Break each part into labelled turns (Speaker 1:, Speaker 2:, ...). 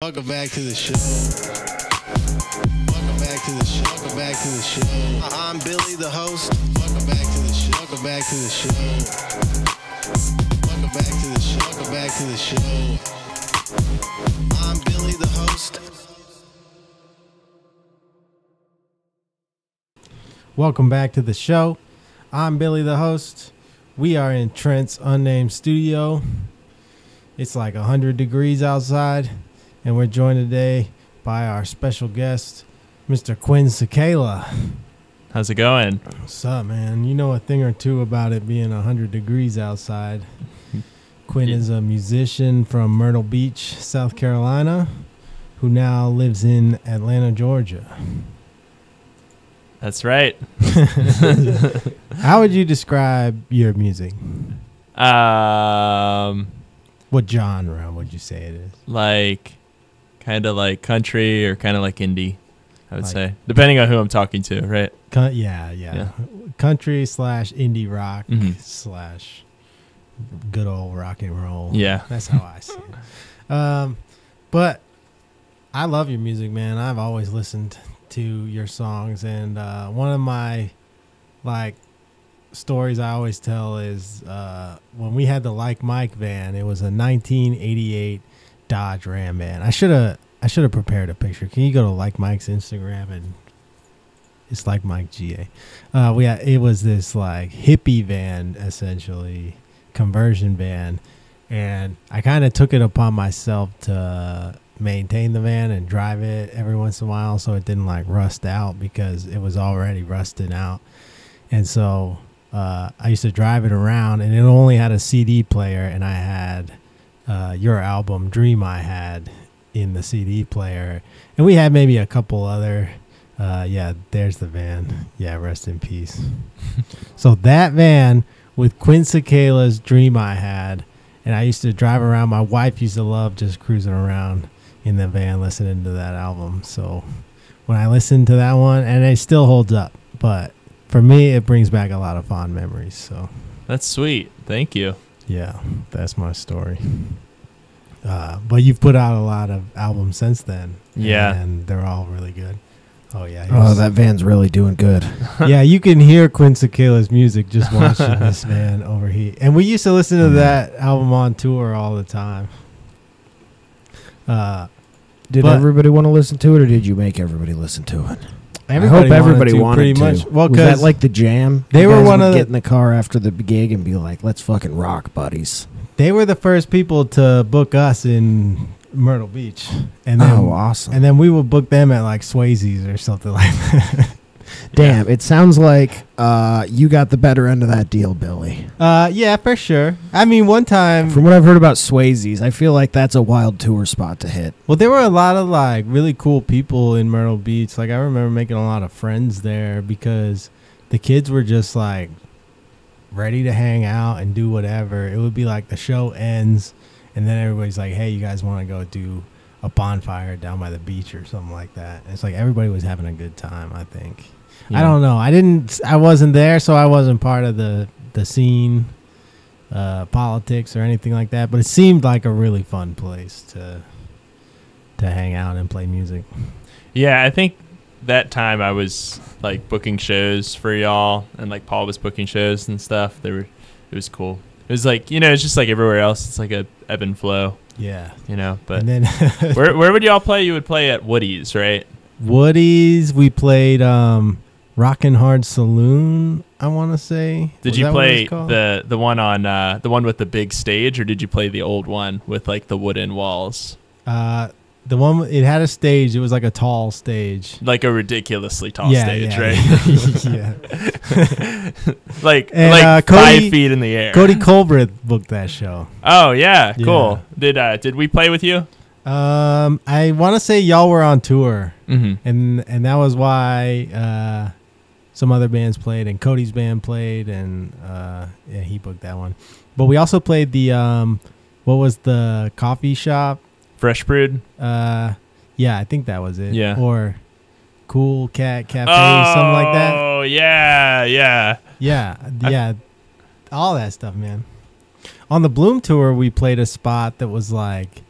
Speaker 1: Welcome back to the show. Welcome back to the show. Welcome back to the show. I'm Billy, the host. Welcome back to the show. Welcome back to the show. Welcome back to the show. Welcome back to the show. I'm Billy, the host.
Speaker 2: Welcome back to the show. I'm Billy, the host. We are in Trent's Unnamed studio. It's like 100 degrees outside. And we're joined today by our special guest, Mr. Quinn Cicala.
Speaker 3: How's it going?
Speaker 2: What's up, man? You know a thing or two about it being 100 degrees outside. Quinn is a musician from Myrtle Beach, South Carolina, who now lives in Atlanta, Georgia.
Speaker 3: That's right.
Speaker 2: How would you describe your music? What genre would you say it is?
Speaker 3: Like, kind of like country or kind of like indie, I would
Speaker 2: Like-
Speaker 3: say. Depending on who I'm talking to, right?
Speaker 2: Yeah. Country / indie rock / good old rock and roll.
Speaker 3: Yeah.
Speaker 2: That's how I see it. But I love your music, man. I've always listened to your songs, and one of my stories I always tell is when we had the Like Mike van. It was a 1988 Dodge Ram van. I should have prepared a picture. Can you go to Like Mike's Instagram and it's Like Mike GA? It was this like hippie van, essentially conversion van, and I kind of took it upon myself to maintain the van and drive it every once in a while so it didn't like rust out, because it was already rusted out. And so I used to drive it around, and it only had a CD player, and I had your album Dream I Had in the CD player, and we had maybe a couple other there's the van, rest in peace. So that van with Quinn Cicala's Dream I Had, and I used to drive around. My wife used to love just cruising around in the van listening to that album. So when I listened to that one, and it still holds up, but for me it brings back a lot of fond memories. So
Speaker 3: That's sweet. Thank you.
Speaker 2: yeah, that's my story. But you've put out a lot of albums since then.
Speaker 3: Yeah.
Speaker 2: And they're all really good. Oh, yeah.
Speaker 4: Oh, that van's really doing good.
Speaker 2: Yeah, you can hear Quinn Cicala's music just watching this van overheat. And we used to listen to that album on tour all the time.
Speaker 4: Did
Speaker 2: But-
Speaker 4: everybody want to listen to it, or did you make everybody listen to it?
Speaker 2: Everybody
Speaker 4: I hope everybody wanted
Speaker 2: pretty
Speaker 4: to.
Speaker 2: much. Well,
Speaker 4: was that
Speaker 2: 'cause
Speaker 4: like the jam?
Speaker 2: they
Speaker 4: You
Speaker 2: were
Speaker 4: guys
Speaker 2: one
Speaker 4: would
Speaker 2: of the-
Speaker 4: get in the car after the gig and be like, "Let's fucking rock, buddies."
Speaker 2: they were the first people to book us in Myrtle Beach. And then,
Speaker 4: Oh, awesome.
Speaker 2: And then we would book them at like Swayze's or something like that.
Speaker 4: Damn, it sounds like you got the better end of that deal, Billy.
Speaker 2: Yeah, for sure. I mean, one time,
Speaker 4: From what I've heard about Swayze's, I feel like that's a wild tour spot to hit.
Speaker 2: well, there were a lot of like really cool people in Myrtle Beach. Like I remember making a lot of friends there because the kids were just like ready to hang out and do whatever. It would be like the show ends, and then everybody's like, "Hey, you guys want to go do a bonfire down by the beach or something like that?" And it's like everybody was having a good time, I think.
Speaker 3: Yeah.
Speaker 2: I don't know. I wasn't there, so I wasn't part of the scene, politics or anything like that. But it seemed like a really fun place to hang out and play music.
Speaker 3: Yeah, I think that time I was like booking shows for y'all, and like Paul was booking shows and stuff. It was cool. It was like, it's just like everywhere else. It's like a ebb and flow,
Speaker 2: Yeah.
Speaker 3: but
Speaker 2: And then
Speaker 3: where would y'all play? You would play at Woody's, right?
Speaker 2: Woody's, we played Rockin' Hard Saloon, I want to say.
Speaker 3: Did
Speaker 2: Was
Speaker 3: you
Speaker 2: that what it
Speaker 3: play
Speaker 2: was called?
Speaker 3: the one on the one with the big stage, or did you play the old one with like the wooden walls?
Speaker 2: The one, it had a stage. It was like a tall stage.
Speaker 3: Like a ridiculously tall
Speaker 2: Yeah,
Speaker 3: stage,
Speaker 2: yeah,
Speaker 3: right?
Speaker 2: yeah.
Speaker 3: like
Speaker 2: And,
Speaker 3: Cody, 5
Speaker 2: Cody-
Speaker 3: feet in the air.
Speaker 2: Cody Colbreth booked that show.
Speaker 3: Oh yeah, cool. Did we play with you?
Speaker 2: I want to say y'all were on tour,
Speaker 3: Mm-hmm.
Speaker 2: and that was why some other bands played, and Cody's band played, and he booked that one. But we also played the what was the coffee shop?
Speaker 3: Fresh Brewed.
Speaker 2: Yeah, I think that was it.
Speaker 3: Yeah.
Speaker 2: Or Cool Cat Cafe, something like that.
Speaker 3: Oh yeah.
Speaker 2: Yeah, all that stuff, man. On the Bloom tour, we played a spot that was like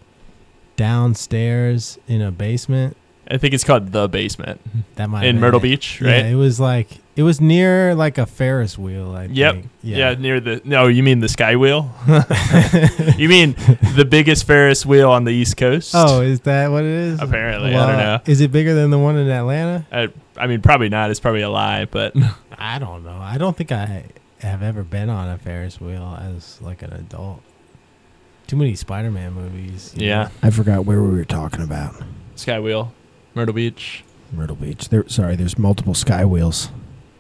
Speaker 2: downstairs in a basement.
Speaker 3: I think it's called The Basement
Speaker 2: That might
Speaker 3: in
Speaker 2: have been
Speaker 3: Myrtle
Speaker 2: it.
Speaker 3: Beach,
Speaker 2: Yeah,
Speaker 3: right?
Speaker 2: it was near like a Ferris wheel. I
Speaker 3: Yep.
Speaker 2: think.
Speaker 3: Yeah, near the. No, you mean the Sky Wheel? You mean the biggest Ferris wheel on the East Coast?
Speaker 2: Oh, is that what it is?
Speaker 3: Apparently, I don't know.
Speaker 2: Is it bigger than the one in Atlanta?
Speaker 3: I mean, probably not. It's probably a lie, but
Speaker 2: I don't know. I don't think I have ever been on a Ferris wheel as like an adult. Too many Spider-Man movies. you
Speaker 3: yeah,
Speaker 2: know?
Speaker 4: I forgot where we were talking about.
Speaker 3: Sky Wheel, Myrtle Beach.
Speaker 4: Myrtle Beach. There's multiple sky wheels.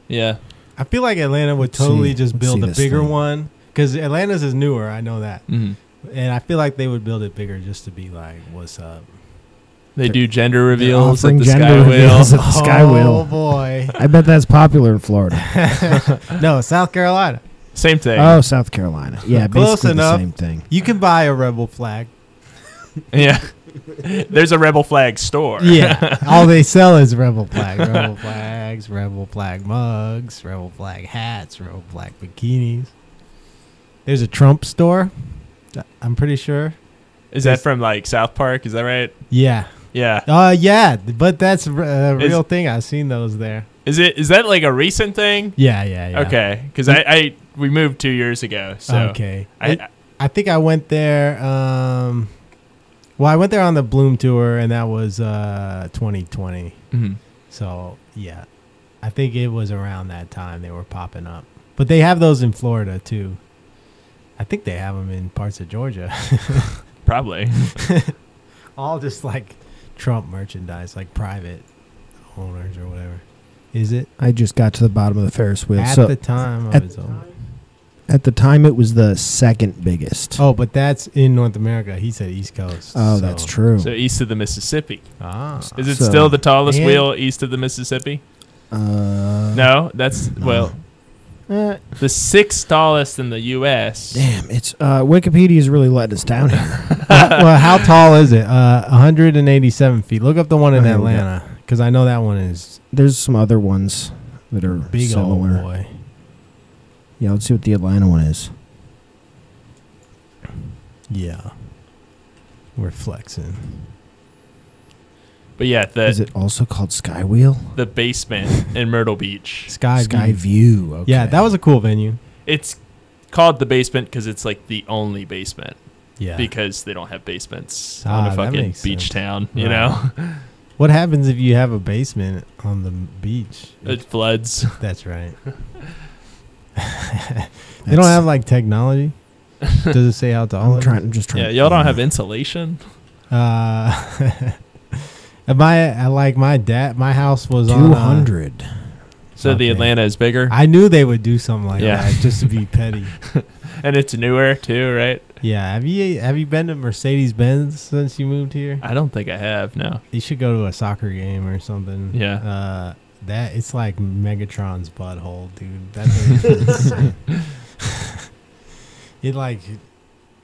Speaker 3: Yeah,
Speaker 2: I feel like Atlanta would totally
Speaker 4: Let's
Speaker 2: just build
Speaker 4: see
Speaker 2: a
Speaker 4: this
Speaker 2: bigger
Speaker 4: thing.
Speaker 2: one because Atlanta's is newer. I know that,
Speaker 3: hmm
Speaker 2: and I feel like they would build it bigger just to be like, "What's up?"
Speaker 3: they do gender reveals at
Speaker 4: offering
Speaker 3: the
Speaker 4: gender
Speaker 3: Sky Wheel.
Speaker 4: reveals at the Sky
Speaker 2: Oh
Speaker 4: Wheel.
Speaker 2: boy!
Speaker 4: I bet that's popular in Florida.
Speaker 2: No, South Carolina.
Speaker 3: Same thing.
Speaker 4: Oh, South Carolina. Yeah,
Speaker 2: Close
Speaker 4: basically
Speaker 2: enough.
Speaker 4: the same thing.
Speaker 2: You can buy a rebel flag.
Speaker 3: Yeah, there's a Rebel Flag store.
Speaker 2: Yeah, all they sell is rebel flag, rebel flags, rebel flag mugs, rebel flag hats, rebel flag bikinis. There's a Trump store. I'm pretty sure.
Speaker 3: Is that from like South Park? Is that right?
Speaker 2: Yeah.
Speaker 3: Yeah.
Speaker 2: Yeah, but that's a
Speaker 3: Is-
Speaker 2: real thing. I've seen those there.
Speaker 3: Is that like a recent thing?
Speaker 2: Yeah.
Speaker 3: Okay, because we moved 2 years ago. So
Speaker 2: Okay.
Speaker 3: I
Speaker 2: I think I went there. Well, I went there on the Bloom tour, and that was 2020.
Speaker 3: mhm.
Speaker 2: So yeah, I think it was around that time they were popping up. But they have those in Florida too. I think they have them in parts of Georgia.
Speaker 3: Probably.
Speaker 2: All just like Trump merchandise, like private owners or whatever. Is it?
Speaker 4: I just got to the bottom of the Ferris wheel.
Speaker 2: At
Speaker 4: So
Speaker 2: the time, I
Speaker 4: at-
Speaker 2: was on.
Speaker 4: at the time, it was the second biggest.
Speaker 2: Oh, but that's in North America. He said East Coast.
Speaker 4: Oh,
Speaker 2: so-
Speaker 4: that's true.
Speaker 3: So east of the Mississippi.
Speaker 2: Ah.
Speaker 3: Is it
Speaker 4: So-
Speaker 3: still the tallest
Speaker 2: And-
Speaker 3: wheel east of the Mississippi? No, that's
Speaker 4: no.
Speaker 3: the sixth tallest in the U.S.
Speaker 4: Damn, it's Wikipedia's really letting us down here.
Speaker 2: Well, how tall is it? 187 feet. Look up the one in
Speaker 4: Oh, here we go.
Speaker 2: Atlanta, because I know that one is
Speaker 4: There's some other ones that are
Speaker 2: big
Speaker 4: similar.
Speaker 2: old boy.
Speaker 4: Yeah, let's see what the Atlanta one is.
Speaker 2: Yeah. We're flexing.
Speaker 3: But yeah,
Speaker 4: Is it also called Sky Wheel?
Speaker 3: the basement in Myrtle Beach.
Speaker 2: Sky
Speaker 4: View. Okay.
Speaker 2: Yeah, that was a cool venue.
Speaker 3: It's called the basement because it's like the only basement
Speaker 2: Yeah.
Speaker 3: because they don't have basements
Speaker 2: Ah,
Speaker 3: on a
Speaker 2: that
Speaker 3: fucking
Speaker 2: makes
Speaker 3: beach
Speaker 2: sense.
Speaker 3: town. You
Speaker 2: Right.
Speaker 3: know,
Speaker 2: What happens if you have a basement on the beach?
Speaker 3: it floods.
Speaker 2: That's right. They don't have like technology. Does it say how tall?
Speaker 4: I'm just trying.
Speaker 3: Yeah, y'all don't have insulation.
Speaker 2: My dad, my house was on
Speaker 4: 200.
Speaker 3: So the
Speaker 2: Okay.
Speaker 3: Atlanta is bigger,
Speaker 2: I knew they would do something like
Speaker 3: Yeah.
Speaker 2: that just to be petty.
Speaker 3: and it's newer too, right?
Speaker 2: Yeah. Have you been to Mercedes Benz since you moved here?
Speaker 3: I don't think I have. No.
Speaker 2: You should go to a soccer game or something.
Speaker 3: Yeah.
Speaker 2: That it's like Megatron's butthole, dude. That's insane. It like,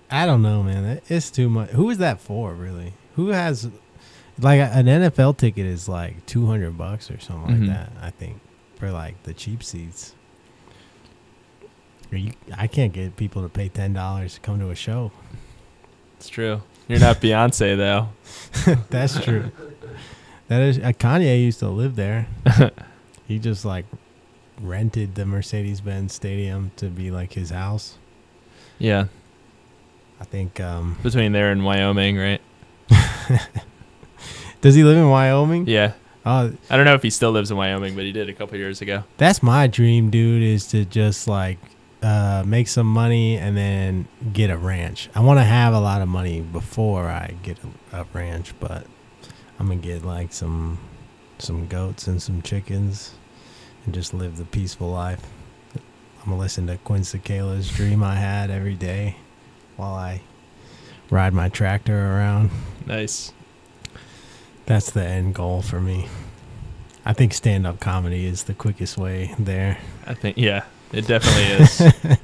Speaker 2: I don't know, man. It's too much. Who is that for, really? Who has like an NFL ticket is like $200 or something
Speaker 3: Mhm.
Speaker 2: like that? I think for like the cheap seats. I can't get people to pay $10 to come to a show.
Speaker 3: It's true. You're not Beyonce though.
Speaker 2: That's true. That is Kanye used to live there. He just like rented the Mercedes-Benz Stadium to be like his house.
Speaker 3: Yeah,
Speaker 2: I think.
Speaker 3: between there and Wyoming, right?
Speaker 2: Does he live in Wyoming?
Speaker 3: Yeah.
Speaker 2: Oh,
Speaker 3: I don't know if he still lives in Wyoming, but he did a couple years ago.
Speaker 2: that's my dream, dude. Is to just like make some money and then get a ranch. I want to have a lot of money before I get a ranch, but I'm gonna get like some goats and some chickens and just live the peaceful life. I'm gonna listen to Quinn Cicala's Dream I Had every day while I ride my tractor around.
Speaker 3: Nice.
Speaker 2: That's the end goal for me. I think stand-up comedy is the quickest way there.
Speaker 3: I think, yeah, it definitely is.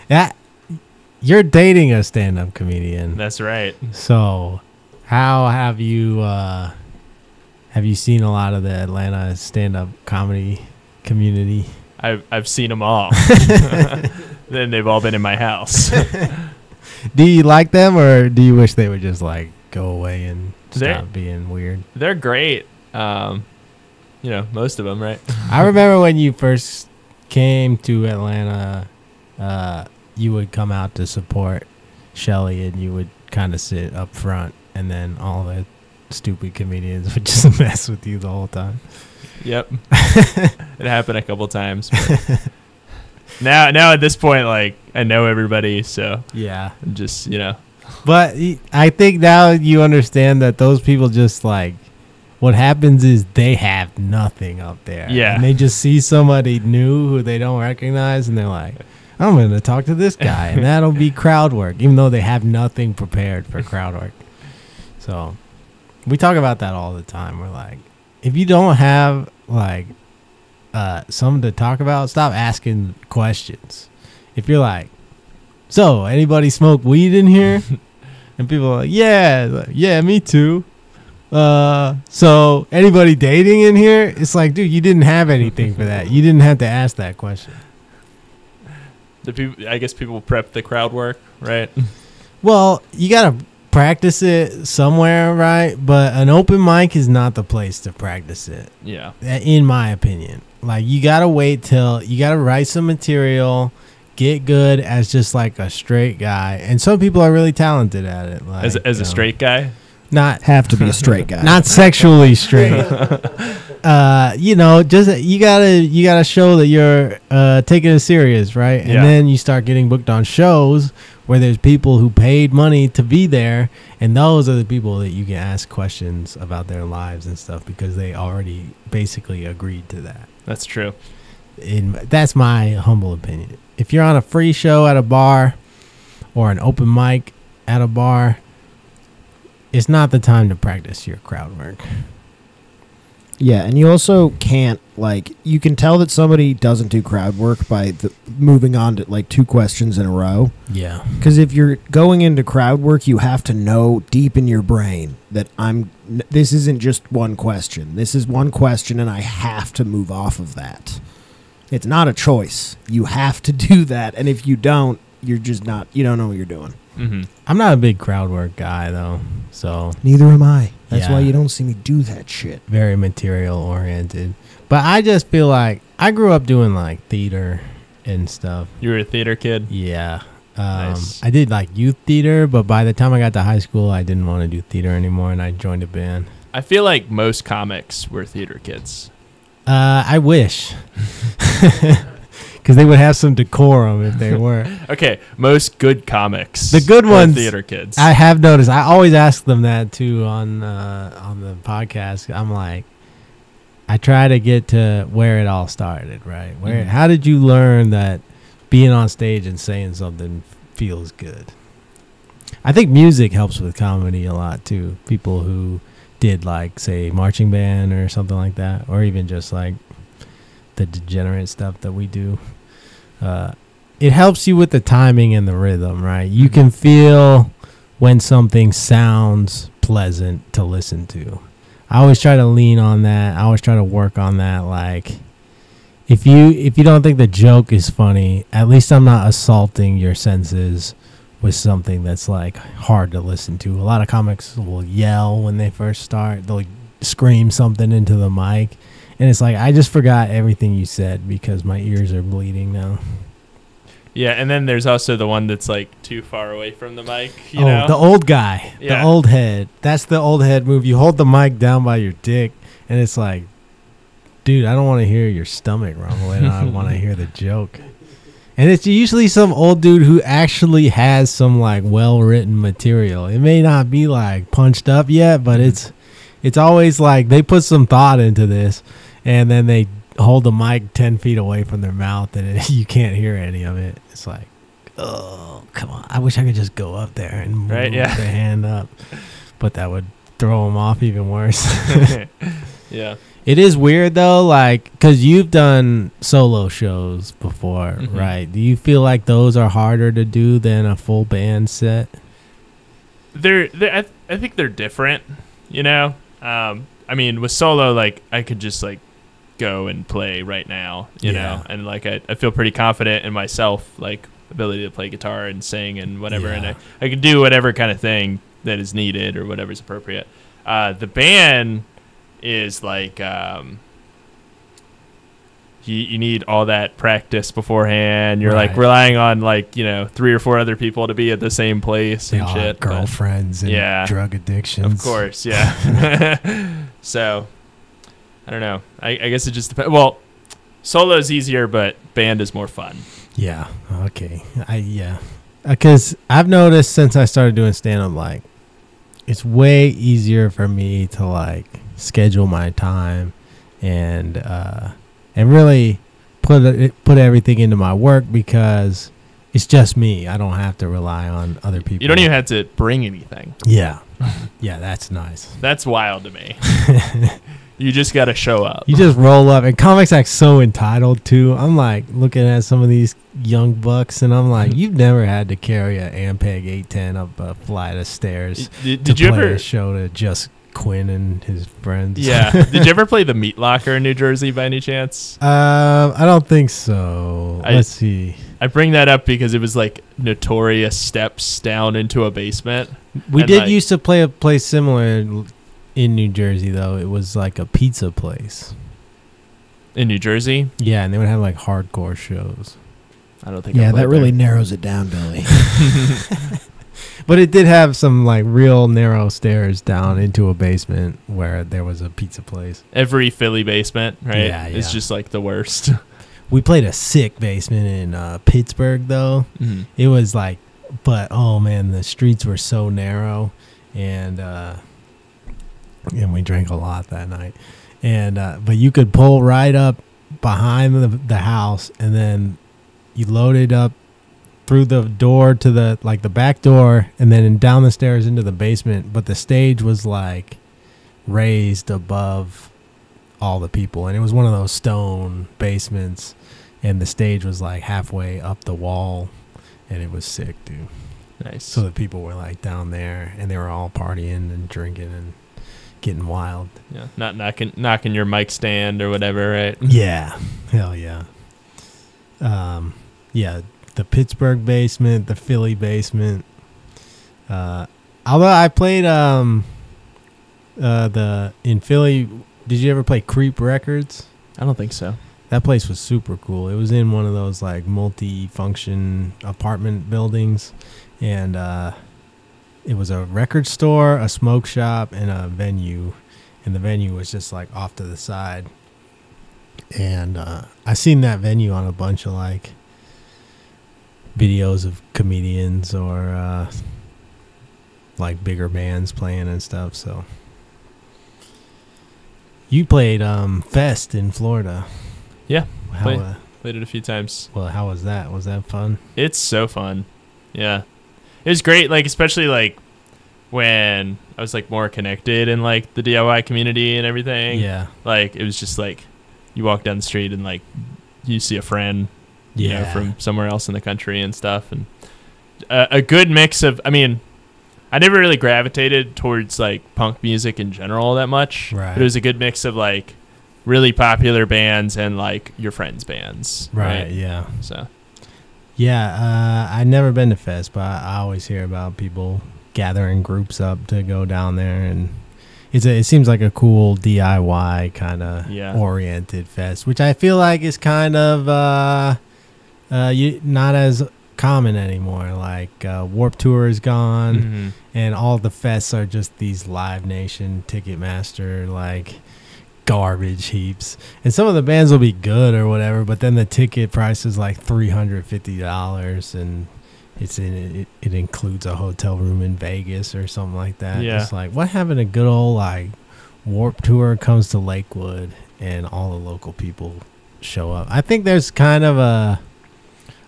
Speaker 2: Yeah, you're dating a stand-up comedian.
Speaker 3: That's right.
Speaker 2: So, how have you seen a lot of the Atlanta stand-up comedy community?
Speaker 3: I've seen them all. Then they've all been in my house.
Speaker 2: Do you like them, or do you wish they would just like go away and stop being weird.
Speaker 3: They're great. Most of them, right?
Speaker 2: I remember when you first came to Atlanta, you would come out to support Shelly, and you would kind of sit up front, and then all the stupid comedians would just mess with you the whole time.
Speaker 3: Yep. It happened a couple times. Now at this point, like, I know everybody, so
Speaker 2: yeah,
Speaker 3: I'm just,
Speaker 2: But I think now you understand that those people just like, what happens is they have nothing up there.
Speaker 3: Yeah.
Speaker 2: And they just see somebody new who they don't recognize, and they're like, I'm going to talk to this guy, and that'll be crowd work, even though they have nothing prepared for crowd work. So we talk about that all the time. We're like, if you don't have like something to talk about, stop asking questions. If you're like, so anybody smoke weed in here? And people are like, yeah, me too. So anybody dating in here? It's like, dude, you didn't have anything for that. You didn't have to ask that question.
Speaker 3: I guess people prep the crowd work, right?
Speaker 2: Well, you gotta practice it somewhere, right? But an open mic is not the place to practice it.
Speaker 3: Yeah.
Speaker 2: In my opinion. Like, you gotta wait till you gotta write some material, get good as just like a straight guy. And some people are really talented at it. Like,
Speaker 3: As a straight guy?
Speaker 2: Not
Speaker 4: Have to be a straight guy.
Speaker 2: not sexually straight. Just you gotta show that you're taking it serious, right? And then you start getting booked on shows where there's people who paid money to be there, and those are the people that you can ask questions about their lives and stuff because they already basically agreed to that.
Speaker 3: That's true.
Speaker 2: That's my humble opinion. If you're on a free show at a bar or an open mic at a bar, it's not the time to practice your crowd work.
Speaker 4: Yeah, and you also can't, like, you can tell that somebody doesn't do crowd work by moving on to, like, 2 questions in a row.
Speaker 2: Yeah.
Speaker 4: Because if you're going into crowd work, you have to know deep in your brain that this isn't just one question. This is one question, and I have to move off of that. It's not a choice. You have to do that, and if you don't, you're just not, you don't know what you're doing.
Speaker 3: Mm-hmm.
Speaker 2: I'm not a big crowd work guy, though, so
Speaker 4: Neither am I. That's
Speaker 2: Yeah.
Speaker 4: why you don't see me do that shit.
Speaker 2: very material oriented. But I just feel like I grew up doing like theater and stuff.
Speaker 3: You were a theater kid?
Speaker 2: Yeah.
Speaker 3: Nice.
Speaker 2: I did like youth theater, but by the time I got to high school, I didn't want to do theater anymore, and I joined a band.
Speaker 3: I feel like most comics were theater kids.
Speaker 2: I wish. Because they would have some decorum if they weren't.
Speaker 3: Okay, most good comics.
Speaker 2: The good
Speaker 3: were
Speaker 2: ones,
Speaker 3: theater kids.
Speaker 2: I have noticed. I always ask them that too on the podcast. I'm like, I try to get to where it all started, right? How did you learn that being on stage and saying something feels good? I think music helps with comedy a lot too. People who did like, say, marching band or something like that, or even just like the degenerate stuff that we do. It helps you with the timing and the rhythm, right? You can feel when something sounds pleasant to listen to. I always try to lean on that. I always try to work on that. Like, if you don't think the joke is funny, at least I'm not assaulting your senses with something that's like hard to listen to. A lot of comics will yell when they first start. They'll scream something into the mic. And it's like, I just forgot everything you said because my ears are bleeding now.
Speaker 3: Yeah, and then there's also the one that's like too far away from the mic. You know?
Speaker 2: The old guy,
Speaker 3: Yeah.
Speaker 2: the old head. That's the old head move. You hold the mic down by your dick, and it's like, dude, I don't want to hear your stomach rumbling. I want to hear the joke. And it's usually some old dude who actually has some like well-written material. It may not be like punched up yet, but it's always like they put some thought into this, and then they hold the mic 10 feet away from their mouth, and you can't hear any of it. It's like, oh, come on. I wish I could just go up there and move the hand up. But that would throw them off even worse.
Speaker 3: Yeah.
Speaker 2: It is weird, though, like, because you've done solo shows before, right? Do you feel like those are harder to do than a full band set?
Speaker 3: I think they're different, you know? I mean, with solo, like, I could just, like, go and play right now, you know? And, like, I feel pretty confident in myself, like, ability to play guitar and sing and whatever. And I could do whatever kind of thing that is needed or whatever's appropriate. The band is like you need all that practice beforehand. You're like relying on like 3 or 4 other people to be at the same place
Speaker 2: They
Speaker 3: and
Speaker 2: all
Speaker 3: shit.
Speaker 2: have girlfriends and drug addictions.
Speaker 3: Of course, yeah. So I don't know. I guess it just depends. Well, solo is easier, but band is more fun.
Speaker 2: Yeah. Okay. Because I've noticed since I started doing stand-up, like, it's way easier for me to, like, schedule my time and really put everything into my work because it's just me. I don't have to rely on other people.
Speaker 3: You don't even have to bring anything.
Speaker 2: Yeah. Yeah, that's nice.
Speaker 3: That's wild to me. You just got to show up.
Speaker 2: You just roll up. And comics act so entitled, too. I'm, like, looking at some of these young bucks, and I'm like, you've never had to carry an Ampeg 810 up a flight of stairs
Speaker 3: did you ever
Speaker 2: a show to just Quinn and his friends.
Speaker 3: Yeah. Did you ever play the Meat Locker in New Jersey by any chance?
Speaker 2: I don't think so. Let's see.
Speaker 3: I bring that up because it was, like, notorious steps down into a basement.
Speaker 2: We did used to play a place similar in New Jersey, though. It was like a pizza place.
Speaker 3: In New Jersey?
Speaker 2: Yeah, and they would have like hardcore shows.
Speaker 3: I don't think.
Speaker 4: Yeah, that really narrows it down, Billy.
Speaker 2: But it did have some like real narrow stairs down into a basement where there was a pizza place.
Speaker 3: Every Philly basement, right?
Speaker 2: Yeah.
Speaker 3: It's just like the worst.
Speaker 2: We played a sick basement in Pittsburgh, though.
Speaker 3: Mm-hmm.
Speaker 2: It was like, but oh man, the streets were so narrow, and we drank a lot that night. And but you could pull right up behind the house, and then you loaded up through the door to the back door, and then down the stairs into the basement. But the stage was like raised above all the people, and it was one of those stone basements, and the stage was like halfway up the wall, and it was sick, dude.
Speaker 3: Nice.
Speaker 2: So the people were like down there, and they were all partying and drinking and getting wild.
Speaker 3: Yeah, not knocking your mic stand or whatever, right?
Speaker 2: Yeah, hell yeah. Yeah, the Pittsburgh basement, the Philly basement. Although I played in Philly. Did you ever play Creep Records?
Speaker 3: I don't think so.
Speaker 2: That place was super cool. It was in one of those like multi-function apartment buildings, and it was a record store, a smoke shop, and a venue. And the venue was just like off to the side. And I seen that venue on a bunch of like videos of comedians or like bigger bands playing and stuff. So you played Fest in Florida.
Speaker 3: Yeah,
Speaker 2: How,
Speaker 3: played it a few times.
Speaker 2: well, how was that? Was that fun?
Speaker 3: It's so fun. Yeah. It was great, like especially like when I was like more connected in like the DIY community and everything.
Speaker 2: Yeah.
Speaker 3: Like it was just like you walk down the street and like you see a friend, you know, from somewhere else in the country and stuff, and a good mix of. I mean, I never really gravitated towards like punk music in general that much.
Speaker 2: Right.
Speaker 3: But it was a good mix of like really popular bands and like your friends' bands.
Speaker 2: Right. Yeah.
Speaker 3: So.
Speaker 2: Yeah. I never been to Fest, but I always hear about people gathering groups up to go down there, and it seems like a cool DIY kind of oriented fest, which I feel like is kind of not as common anymore. Like Warped Tour is gone, and all the fests are just these Live Nation, Ticketmaster like garbage heaps. And some of the bands will be good or whatever, but then the ticket price is like $350, and it includes a hotel room in Vegas or something like that.
Speaker 3: Yeah.
Speaker 2: It's like, what happened to good old like Warped Tour comes to Lakewood and all the local people show up? I think there's kind of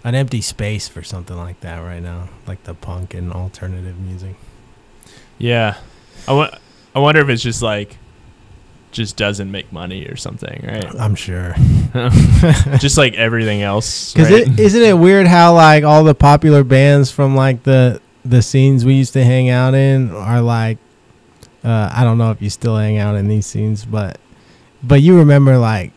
Speaker 2: an empty space for something like that right now, like the punk and alternative music.
Speaker 3: Yeah. I wonder if it's just like just doesn't make money or something, right?
Speaker 2: I'm sure.
Speaker 3: Just like everything else.
Speaker 2: Because
Speaker 3: right?
Speaker 2: Isn't it weird how like all the popular bands from like the scenes we used to hang out in are like, I don't know if you still hang out in these scenes, but you remember like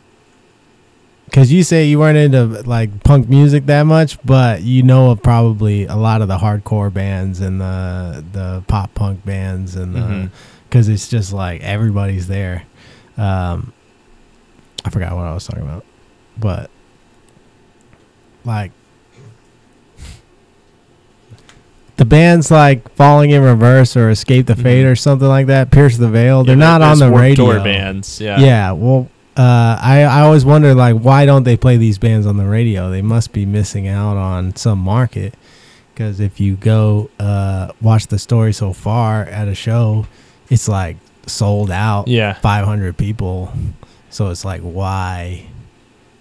Speaker 2: because you say you weren't into like punk music that much, but you know of probably a lot of the hardcore bands and the pop punk bands and because it's just like everybody's there. I forgot what I was talking about, but like the bands like Falling in Reverse or Escape the Fate or something like that, Pierce the Veil, they're not on the radio.
Speaker 3: Tour bands, yeah.
Speaker 2: Yeah, well, I always wonder like why don't they play these bands on the radio? They must be missing out on some market, because if you go watch the story so far at a show, it's like sold out.
Speaker 3: Yeah,
Speaker 2: 500 people. So it's like why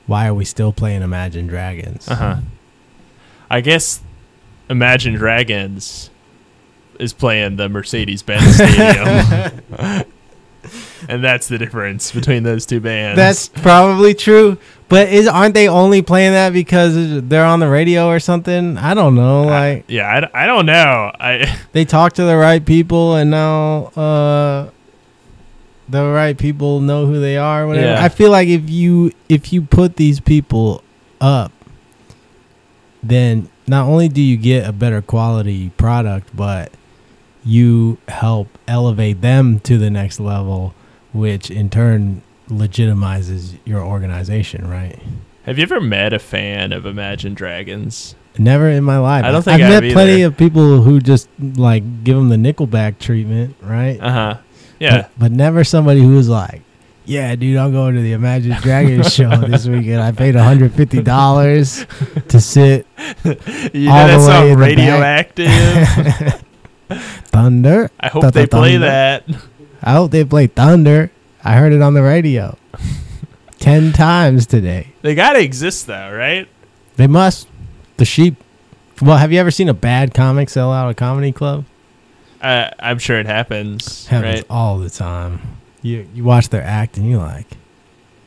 Speaker 2: are we still playing Imagine Dragons?
Speaker 3: I guess Imagine Dragons is playing the Mercedes-Benz Stadium. And that's the difference between those two bands.
Speaker 2: That's probably true. But aren't they only playing that because they're on the radio or something? I don't know.
Speaker 3: I don't know.
Speaker 2: They talk to the right people, and now the right people know who they are. Whatever.
Speaker 3: Yeah.
Speaker 2: I feel like if you put these people up, then not only do you get a better quality product, but you help elevate them to the next level, which in turn legitimizes your organization, right?
Speaker 3: Have you ever met a fan of Imagine Dragons?
Speaker 2: Never in my life.
Speaker 3: I don't think
Speaker 2: I've met plenty of people who just like give them the Nickelback treatment, right?
Speaker 3: Yeah.
Speaker 2: But never somebody who was like, yeah, dude, I'm going to the Imagine Dragons show this weekend. I paid $150 to sit.
Speaker 3: You know that song Radioactive?
Speaker 2: Thunder.
Speaker 3: I hope they play that.
Speaker 2: I hope they play Thunder. I heard it on the radio 10 times today.
Speaker 3: They gotta exist though, right?
Speaker 2: They must. The sheep. Well, have you ever seen a bad comic sell out a comedy club?
Speaker 3: I'm sure it happens.
Speaker 2: Happens
Speaker 3: right?
Speaker 2: all the time. You watch their act and you're like,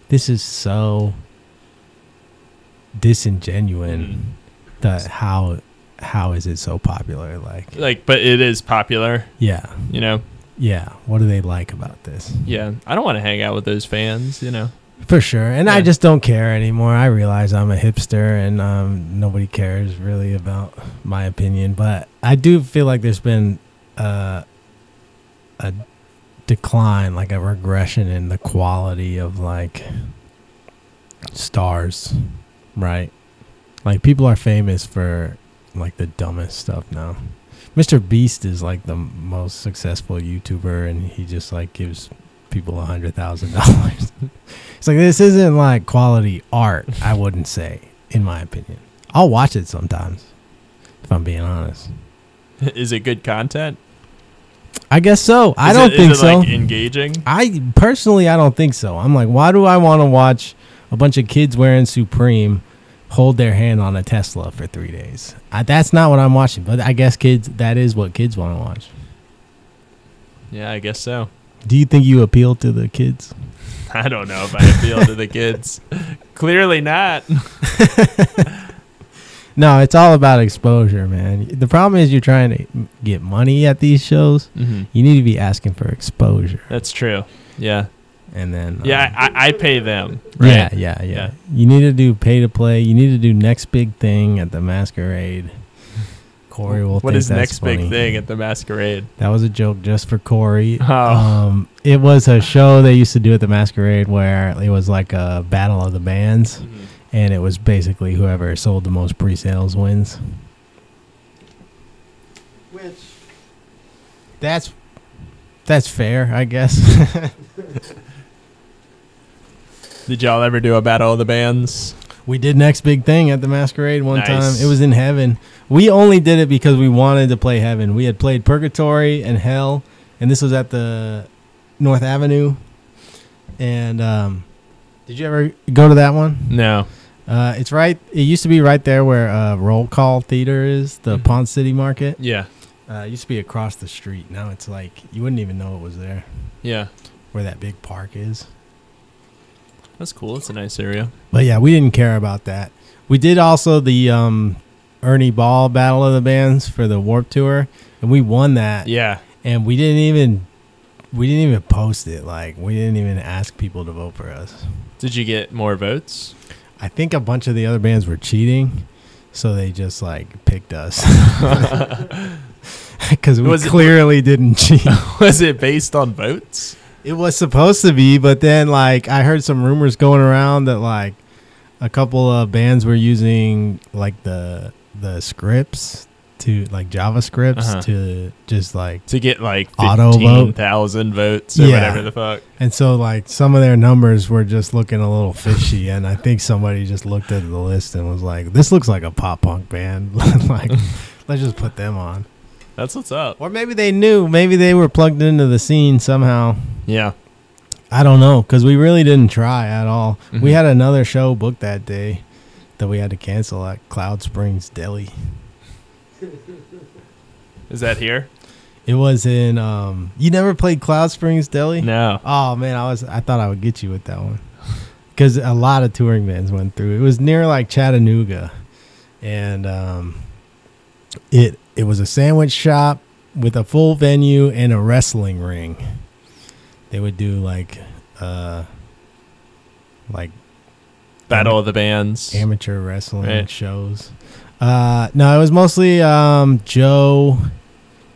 Speaker 2: this is so disingenuous. That how is it so popular? Like,
Speaker 3: but it is popular.
Speaker 2: Yeah.
Speaker 3: You know.
Speaker 2: Yeah. What do they like about this?
Speaker 3: Yeah. I don't want to hang out with those fans. You know.
Speaker 2: For sure. And I just don't care anymore. I realize I'm a hipster and nobody cares really about my opinion. But I do feel like there's been a decline, like a regression in the quality of like stars, right? Like people are famous for like the dumbest stuff now. Mr. Beast is like the most successful YouTuber, and he just like gives people $100,000. It's like, this isn't like quality art, I wouldn't say, in my opinion. I'll watch it sometimes, if I'm being honest.
Speaker 3: Is it good content?
Speaker 2: I guess so. I don't think so.
Speaker 3: Like engaging?
Speaker 2: I don't think so. I'm like, why do I want to watch a bunch of kids wearing Supreme hold their hand on a Tesla for 3 days? That's not what I'm watching. But I guess that is what kids want to watch.
Speaker 3: Yeah, I guess so.
Speaker 2: Do you think you appeal to the kids?
Speaker 3: I don't know if I appeal to the kids. Clearly not.
Speaker 2: No, it's all about exposure, man. The problem is you're trying to get money at these shows. Mm-hmm. You need to be asking for exposure.
Speaker 3: That's true. Yeah.
Speaker 2: And then
Speaker 3: I pay them. Right?
Speaker 2: Yeah. You need to do pay to play. You need to do next big thing at the Masquerade. Corey will. What is next
Speaker 3: big thing at the Masquerade?
Speaker 2: That was a joke just for Corey.
Speaker 3: Oh.
Speaker 2: It was a show they used to do at the Masquerade where it was like a battle of the bands, and it was basically whoever sold the most pre-sales wins. Which that's fair, I guess.
Speaker 3: Did y'all ever do a battle of the bands?
Speaker 2: We did next big thing at the Masquerade one time.
Speaker 3: Nice.
Speaker 2: It was in Heaven. We only did it because we wanted to play Heaven. We had played Purgatory and Hell, and this was at the North Avenue. And did you ever go to that one?
Speaker 3: No.
Speaker 2: It's right. It used to be right there where Roll Call Theater is, the Pond City Market.
Speaker 3: Yeah.
Speaker 2: It used to be across the street. Now it's like you wouldn't even know it was there.
Speaker 3: Yeah.
Speaker 2: Where that big park is.
Speaker 3: That's cool. It's a nice area.
Speaker 2: But yeah, we didn't care about that. We did also the Ernie Ball Battle of the Bands for the Warped Tour, and we won that.
Speaker 3: Yeah.
Speaker 2: And we didn't even post it. Like, we didn't even ask people to vote for us.
Speaker 3: Did you get more votes?
Speaker 2: I think a bunch of the other bands were cheating, so they just like picked us because we clearly didn't cheat.
Speaker 3: Was it based on votes?
Speaker 2: It was supposed to be, but then like I heard some rumors going around that like a couple of bands were using like the scripts to like JavaScripts to just like
Speaker 3: to get like
Speaker 2: auto
Speaker 3: 15,000 votes or whatever the fuck.
Speaker 2: And so like some of their numbers were just looking a little fishy, and I think somebody just looked at the list and was like, "This looks like a pop punk band. Like, let's just put them on."
Speaker 3: That's what's up.
Speaker 2: Or maybe they knew. Maybe they were plugged into the scene somehow.
Speaker 3: Yeah.
Speaker 2: I don't know, because we really didn't try at all. Mm-hmm. We had another show booked that day that we had to cancel at Cloud Springs Deli.
Speaker 3: Is that here?
Speaker 2: It was in you never played Cloud Springs Deli?
Speaker 3: No.
Speaker 2: Oh man, I thought I would get you with that one. Cuz a lot of touring bands went through. It was near like Chattanooga. And it was a sandwich shop with a full venue and a wrestling ring. They would do like
Speaker 3: Battle of the Bands,
Speaker 2: amateur wrestling shows. No, it was mostly Joe.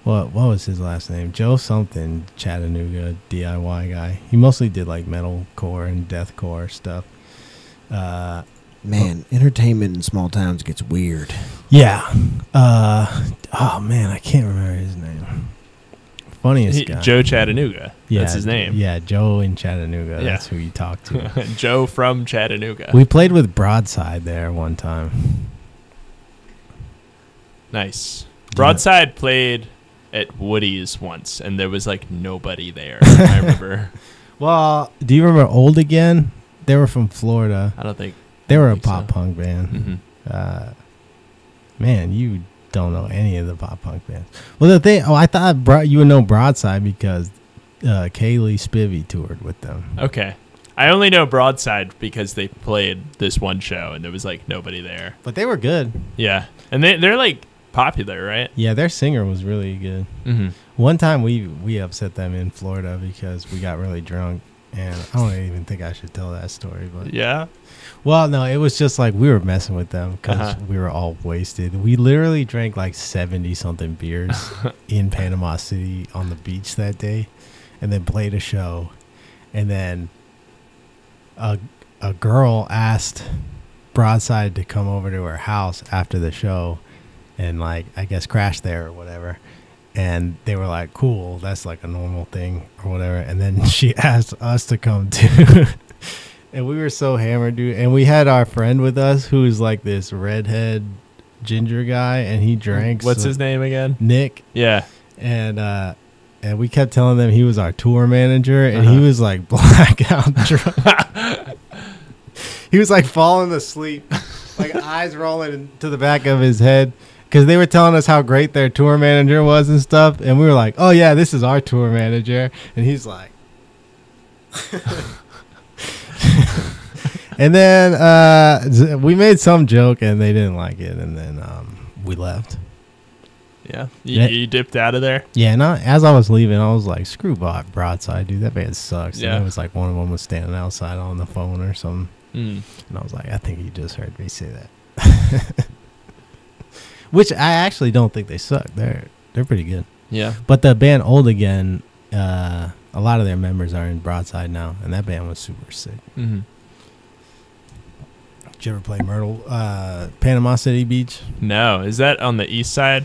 Speaker 2: What was his last name? Joe something, Chattanooga DIY guy. He mostly did like metalcore and deathcore stuff.
Speaker 4: Man, entertainment in small towns gets weird.
Speaker 2: Yeah. Oh man, I can't remember his name. Funniest guy.
Speaker 3: Joe Chattanooga.
Speaker 2: Yeah,
Speaker 3: that's his name.
Speaker 2: Yeah, Joe in Chattanooga. Yeah. That's who you talk to.
Speaker 3: Joe from Chattanooga.
Speaker 2: We played with Broadside there one time.
Speaker 3: Nice. Broadside played at Woody's once, and there was like nobody there. I remember.
Speaker 2: Well, do you remember Old Again? They were from Florida.
Speaker 3: I don't think
Speaker 2: they were a pop punk band.
Speaker 3: Mm-hmm.
Speaker 2: Man, you don't know any of the pop punk bands. Well, the thing. Oh, I thought you would know Broadside because Kaylee Spivey toured with them.
Speaker 3: Okay. I only know Broadside because they played this one show and there was like nobody there.
Speaker 2: But they were good.
Speaker 3: Yeah. And they're like popular, right?
Speaker 2: Yeah, their singer was really good. Mm-hmm. One time we upset them in Florida because we got really drunk, and I don't even think I should tell that story. But
Speaker 3: yeah.
Speaker 2: Well, no, it was just like we were messing with them because we were all wasted. We literally drank like 70-something beers in Panama City on the beach that day, and then played a show, and then a girl asked Broadside to come over to her house after the show and like I guess crash there or whatever, and they were like, cool, that's like a normal thing or whatever. And then she asked us to come too. And we were so hammered, dude, and we had our friend with us who's like this redhead ginger guy, and he drank.
Speaker 3: What's his name again?
Speaker 2: Nick.
Speaker 3: Yeah.
Speaker 2: And we kept telling them he was our tour manager, and he was like blackout drunk. He was like falling asleep, like eyes rolling to the back of his head, because they were telling us how great their tour manager was and stuff. And we were like, oh, yeah, this is our tour manager. And he's like. And then we made some joke, and they didn't like it. And then we left.
Speaker 3: Yeah. You dipped out of there?
Speaker 2: Yeah, and as I was leaving, I was like, screw Broadside, dude. That band sucks.
Speaker 3: Yeah.
Speaker 2: And it was like one of them was standing outside on the phone or something.
Speaker 3: Mm.
Speaker 2: And I was like, I think you just heard me say that. Which I actually don't think they suck. They're pretty good.
Speaker 3: Yeah.
Speaker 2: But the band Old Again, a lot of their members are in Broadside now, and that band was super sick.
Speaker 3: Mm-hmm.
Speaker 2: Did you ever play Panama City Beach?
Speaker 3: No. Is that on the east side?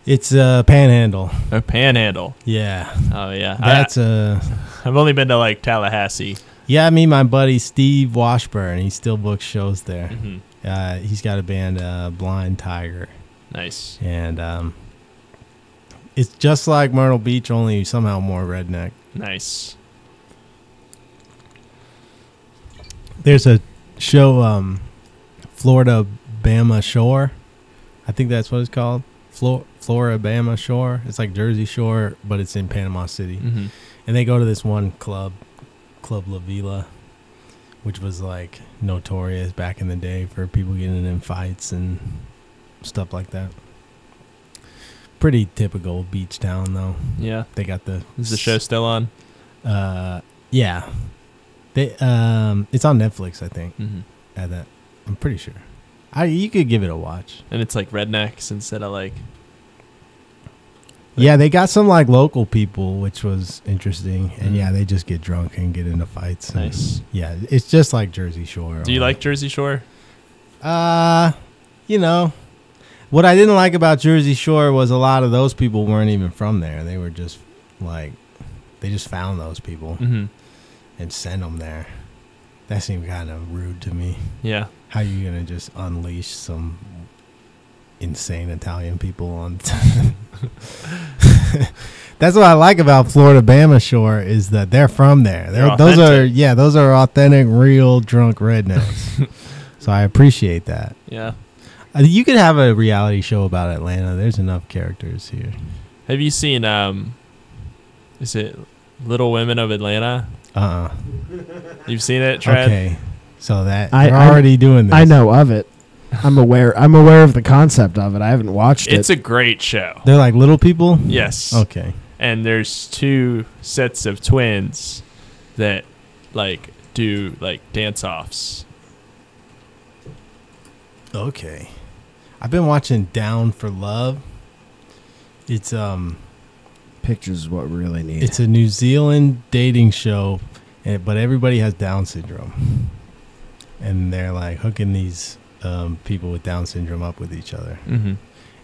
Speaker 2: It's Panhandle.
Speaker 3: Oh, Panhandle.
Speaker 2: Yeah.
Speaker 3: Oh, yeah.
Speaker 2: That's
Speaker 3: I've only been to like Tallahassee.
Speaker 2: Yeah, I mean, my buddy Steve Washburn, he still books shows there.
Speaker 3: Mm-hmm.
Speaker 2: He's got a band, Blind Tiger.
Speaker 3: Nice.
Speaker 2: And it's just like Myrtle Beach, only somehow more redneck.
Speaker 3: Nice.
Speaker 2: There's a show, Florida Bama Shore. I think that's what it's called. Florida Bama Shore. It's like Jersey Shore, but it's in Panama City.
Speaker 3: Mm-hmm.
Speaker 2: And they go to this one Club La Vila, which was like notorious back in the day for people getting in fights and stuff like that. Pretty typical beach town, though.
Speaker 3: Yeah.
Speaker 2: They got
Speaker 3: Is the show still on?
Speaker 2: Yeah. They it's on Netflix, I think.
Speaker 3: Mm-hmm.
Speaker 2: At that I'm pretty sure. You could give it a watch.
Speaker 3: And it's like rednecks instead of like.
Speaker 2: Yeah, they got some like local people, which was interesting. And yeah, they just get drunk and get into fights. And,
Speaker 3: Nice.
Speaker 2: yeah, it's just like Jersey Shore.
Speaker 3: Do you like Jersey Shore?
Speaker 2: You know, what I didn't like about Jersey Shore was a lot of those people weren't even from there. They were just like, they just found those people
Speaker 3: Mm-hmm.
Speaker 2: and sent them there. That seemed kind of rude to me.
Speaker 3: Yeah.
Speaker 2: How are you going to just unleash some insane Italian people on? That's what I like about Florida Bama Shore is that they're from there. Those are authentic, real drunk rednecks. So I appreciate that.
Speaker 3: Yeah.
Speaker 2: You could have a reality show about Atlanta. There's enough characters here.
Speaker 3: Have you seen is it Little Women of Atlanta? You've seen it, Trent?
Speaker 2: Okay. So that
Speaker 4: I'm
Speaker 2: they're already doing this.
Speaker 4: I know of it. I'm aware of the concept of it. I haven't watched it.
Speaker 3: It's a great show.
Speaker 2: They're like little people?
Speaker 3: Yes.
Speaker 2: Okay.
Speaker 3: And there's 2 sets of twins that like do like dance offs.
Speaker 2: Okay. I've been watching Down for Love. It's
Speaker 4: Pictures is what we really need.
Speaker 2: it's a New Zealand dating show, but everybody has Down syndrome. And they're like hooking these people with Down syndrome up with each other.
Speaker 3: Mm-hmm.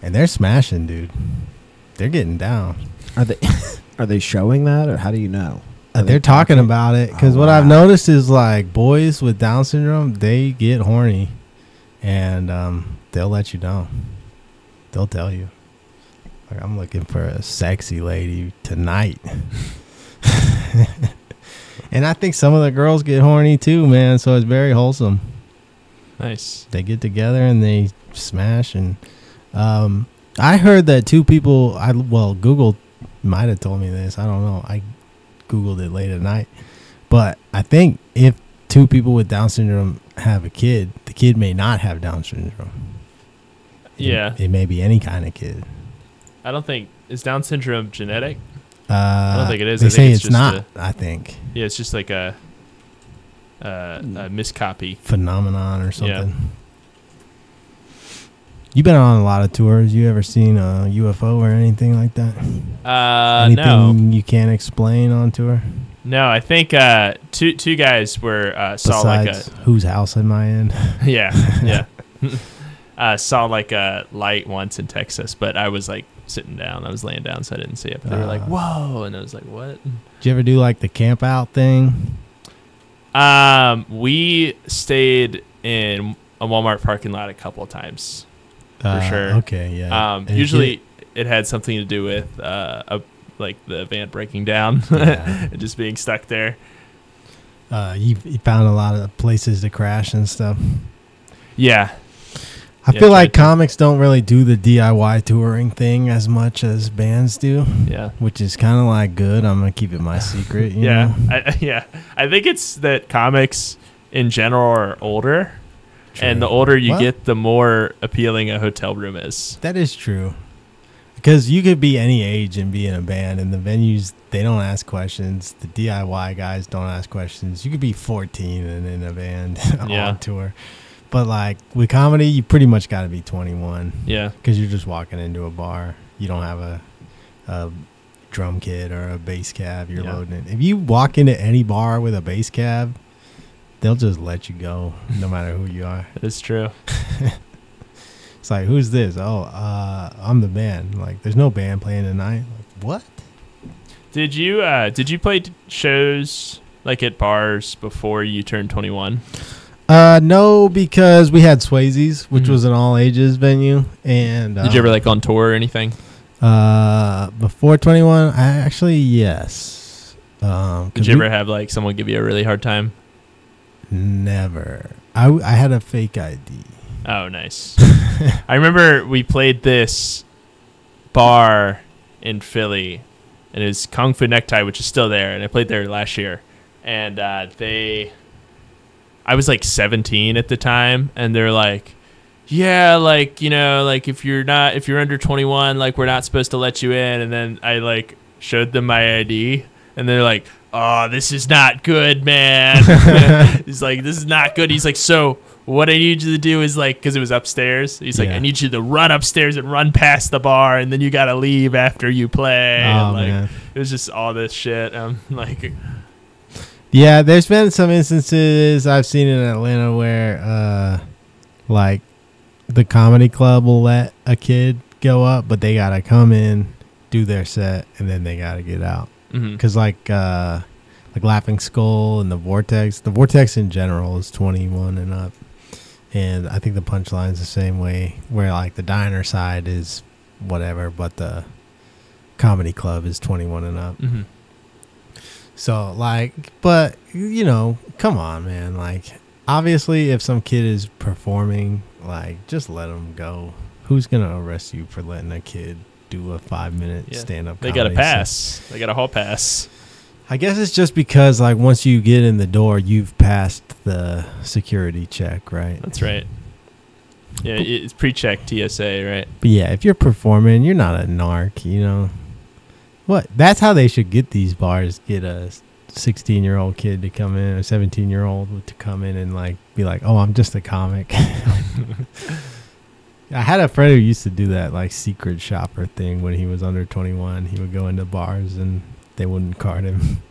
Speaker 2: And they're smashing, dude. They're getting down.
Speaker 4: Are they showing that, or how do you know?
Speaker 2: They're talking about it because what I've noticed is like boys with Down syndrome, they get horny, and they'll let you down. They'll tell you, like, I'm looking for a sexy lady tonight. And I think some of the girls get horny too, man. So it's very wholesome.
Speaker 3: Nice.
Speaker 2: They get together and they smash. And I heard that 2 people. Google might have told me this. I don't know. I Googled it late at night, but I think if 2 people with Down syndrome have a kid, the kid may not have Down syndrome.
Speaker 3: Yeah.
Speaker 2: It may be any kind of kid.
Speaker 3: I don't think is Down syndrome genetic.
Speaker 2: I
Speaker 3: don't think it is.
Speaker 2: They
Speaker 3: I
Speaker 2: say
Speaker 3: think
Speaker 2: it's
Speaker 3: it's
Speaker 2: not. I think
Speaker 3: Yeah, it's just like a miscopy.
Speaker 2: phenomenon or something. You've been on a lot of tours. You ever seen a UFO or anything like that? Anything
Speaker 3: No.
Speaker 2: you can't explain on tour?
Speaker 3: No, I think two guys were saw
Speaker 2: Besides, whose house am I in?
Speaker 3: yeah. Saw like a light once in Texas, but I was like sitting down. I was laying down, so I didn't see it. But they were like, "Whoa!" And I was like, "What?"
Speaker 2: Did you ever do like the camp out thing?
Speaker 3: We stayed in a Walmart parking lot a couple of times, for sure.
Speaker 2: Okay, yeah. And
Speaker 3: Usually it had something to do with like the van breaking down
Speaker 2: Yeah.
Speaker 3: and just being stuck there.
Speaker 2: You found a lot of places to crash and stuff.
Speaker 3: Yeah.
Speaker 2: I
Speaker 3: Yeah,
Speaker 2: feel like
Speaker 3: tried to.
Speaker 2: comics don't really do the DIY touring thing as much as bands do,
Speaker 3: Yeah.
Speaker 2: which is kind of like good. I'm gonna keep it my secret. You
Speaker 3: Yeah.
Speaker 2: know?
Speaker 3: I think it's that comics in general are older.
Speaker 2: True.
Speaker 3: And the older you
Speaker 2: Well,
Speaker 3: get, the more appealing a hotel room is.
Speaker 2: that is true. Because you could be any age and be in a band, and the venues, they don't ask questions. The DIY guys don't ask questions. You could be 14 and in a band
Speaker 3: Yeah.
Speaker 2: on tour. But like with comedy, you pretty much got to be 21
Speaker 3: Yeah.
Speaker 2: because you're just walking into a bar. You don't have a drum kit or a bass cab. You're
Speaker 3: Yeah.
Speaker 2: loading it. If you walk into any bar with a bass cab, they'll just let you go no matter who you are.
Speaker 3: It's true.
Speaker 2: It's like, who's this? Oh, I'm the band. Like, there's no band playing tonight. Like, what?
Speaker 3: Did you play shows like at bars before you turned 21?
Speaker 2: No, because we had Swayze's, which
Speaker 3: Mhm.
Speaker 2: was an all ages venue, and
Speaker 3: Did you ever like on tour or anything?
Speaker 2: before 21? Yes.
Speaker 3: Did you ever have like someone give you a really hard time?
Speaker 2: Never. I had a fake ID.
Speaker 3: Oh, nice. I remember we played this bar in Philly, and it was Kung Fu Necktie, which is still there, and I played there last year. And I was like 17 at the time, and they're like, yeah, like, you know, like if you're under 21, like we're not supposed to let you in. And then I like showed them my ID, and they're like, oh, this is not good, man. He's like, this is not good. He's like, so what I need you to do is like, because it was upstairs. He's like,
Speaker 2: Yeah.
Speaker 3: I need you to run upstairs and run past the bar, and then you got to leave after you play.
Speaker 2: Oh,
Speaker 3: and like,
Speaker 2: man.
Speaker 3: it was just all this shit. Like,
Speaker 2: Yeah, there's been some instances I've seen in Atlanta where, like, the comedy club will let a kid go up, but they gotta come in, do their set, and then they gotta get out.
Speaker 3: mhm.
Speaker 2: Because like Laughing Skull and the Vortex in general is 21 and up, and I think the Punchline's the same way, where like the diner side is whatever, but the comedy club is 21 and up.
Speaker 3: Mhm.
Speaker 2: So like, but you know, come on, man. Like, obviously, if some kid is performing, like, just let them go. Who's gonna arrest you for letting a kid do a 5-minute
Speaker 3: Yeah.
Speaker 2: stand-up?
Speaker 3: They got a
Speaker 2: comedy
Speaker 3: pass. They got a hall pass.
Speaker 2: I guess it's just because, like, once you get in the door, you've passed the security check, right?
Speaker 3: That's right. Yeah, it's pre-check TSA, right?
Speaker 2: But yeah, if you're performing, you're not a narc, you know. What? That's how they should get these bars. Get a 16-year-old kid to come in, a 17-year-old to come in and like be like, "Oh, I'm just a comic." I had a friend who used to do that, like, secret shopper thing when he was under 21. He would go into bars and they wouldn't card him.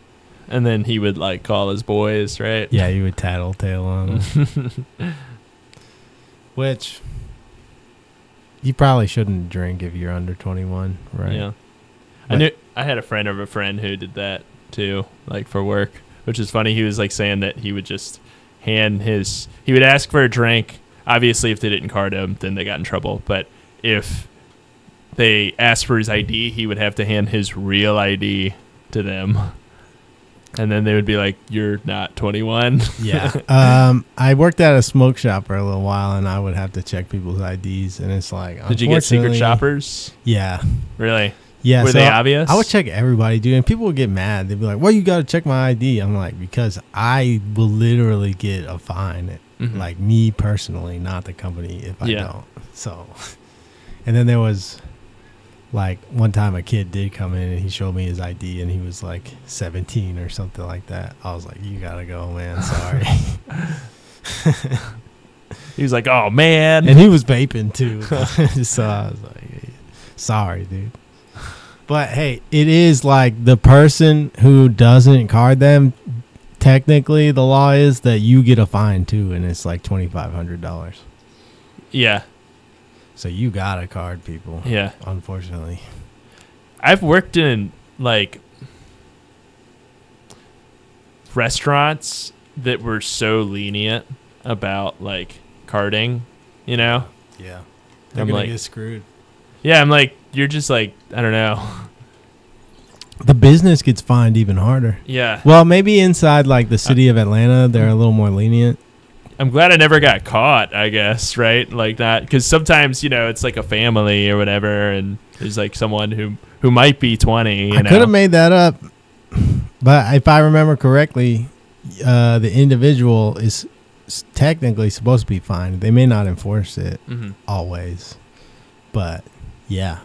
Speaker 3: And then he would like call his boys, right?
Speaker 2: Yeah, he would tattletale on them. Which you probably shouldn't drink if you're under 21, right?
Speaker 3: Yeah.
Speaker 2: But-
Speaker 3: I had a friend of a friend who did that too, like for work, which is funny. He was like saying that he would just he would ask for a drink. Obviously, if they didn't card him, then they got in trouble. But if they asked for his ID, he would have to hand his real ID to them. And then they would be like, "You're not 21."
Speaker 2: Yeah. I worked at a smoke shop for a little while, and I would have to check people's IDs, and it's like,
Speaker 3: Did you get secret
Speaker 2: unfortunately-
Speaker 3: shoppers?
Speaker 2: Yeah.
Speaker 3: Really?
Speaker 2: Yeah.
Speaker 3: Were
Speaker 2: so
Speaker 3: they obvious?
Speaker 2: I would check everybody, dude, and people would get mad. They'd be like, "Well, you got to check my ID." I'm like, because I will literally get a fine,
Speaker 3: Mhm.
Speaker 2: like me personally, not the company, if I
Speaker 3: Yeah.
Speaker 2: don't. So, and then there was, like, one time a kid did come in and he showed me his ID and he was like 17 or something like that. I was like, "You gotta go, man. Sorry."
Speaker 3: He was like, "Oh man,"
Speaker 2: And he was vaping too. So I was like, "Hey, sorry, dude." But hey, it is like the person who doesn't card them, technically the law is that you get a fine too, and it's like $2,500.
Speaker 3: yeah,
Speaker 2: So you gotta card people.
Speaker 3: yeah.
Speaker 2: Unfortunately.
Speaker 3: I've worked in like restaurants that were so lenient about like carding, you know?
Speaker 2: Yeah. They're
Speaker 3: I'm
Speaker 2: gonna
Speaker 3: like-
Speaker 2: get screwed.
Speaker 3: Yeah, I'm like, you're just like, I don't know.
Speaker 2: The business gets fined even harder.
Speaker 3: Yeah.
Speaker 2: Well, maybe inside like the city of Atlanta, they're a little more lenient.
Speaker 3: I'm glad I never got caught, I guess, right? Like that. Because sometimes, you know, it's like a family or whatever, and there's like someone who might be 20, you
Speaker 2: I
Speaker 3: know?
Speaker 2: could have made that up, but if I remember correctly, the individual is technically supposed to be fined. They may not enforce it
Speaker 3: Mhm.
Speaker 2: always, but yeah.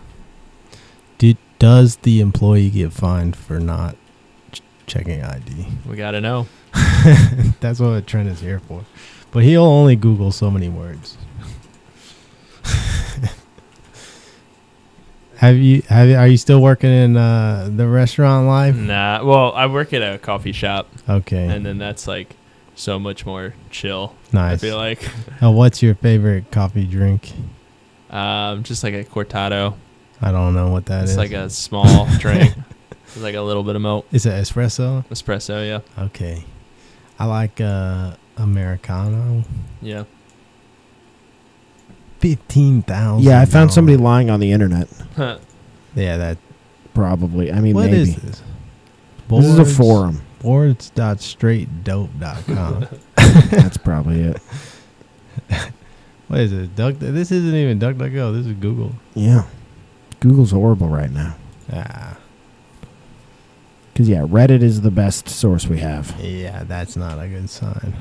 Speaker 2: Does the employee get fined for not checking ID?
Speaker 3: We got to know.
Speaker 2: That's what Trent is here for. But he'll only Google so many words. Are you still working in the restaurant life?
Speaker 3: Nah. Well, I work at a coffee shop,
Speaker 2: Okay.
Speaker 3: and then that's like so much more chill,
Speaker 2: Nice.
Speaker 3: I feel like.
Speaker 2: What's your favorite coffee drink?
Speaker 3: Just like a cortado.
Speaker 2: I don't know what that
Speaker 3: It's
Speaker 2: is.
Speaker 3: like a small drink. It's like a little bit of milk.
Speaker 2: Is it espresso?
Speaker 3: Espresso, yeah.
Speaker 2: Okay. I like Americano.
Speaker 3: Yeah.
Speaker 2: 15,000.
Speaker 4: Yeah, I found somebody lying on the internet.
Speaker 2: Yeah, that.
Speaker 4: Probably. I mean,
Speaker 2: What
Speaker 4: maybe.
Speaker 2: is this?
Speaker 4: This is a forum.
Speaker 2: Boards.straightdope.com.
Speaker 4: That's probably it.
Speaker 2: What is it? This isn't even DuckDuckGo. This is Google.
Speaker 4: Yeah. Google's horrible right now.
Speaker 2: Ah,
Speaker 4: Because, yeah, Reddit is the best source we have.
Speaker 2: yeah, that's not a good sign.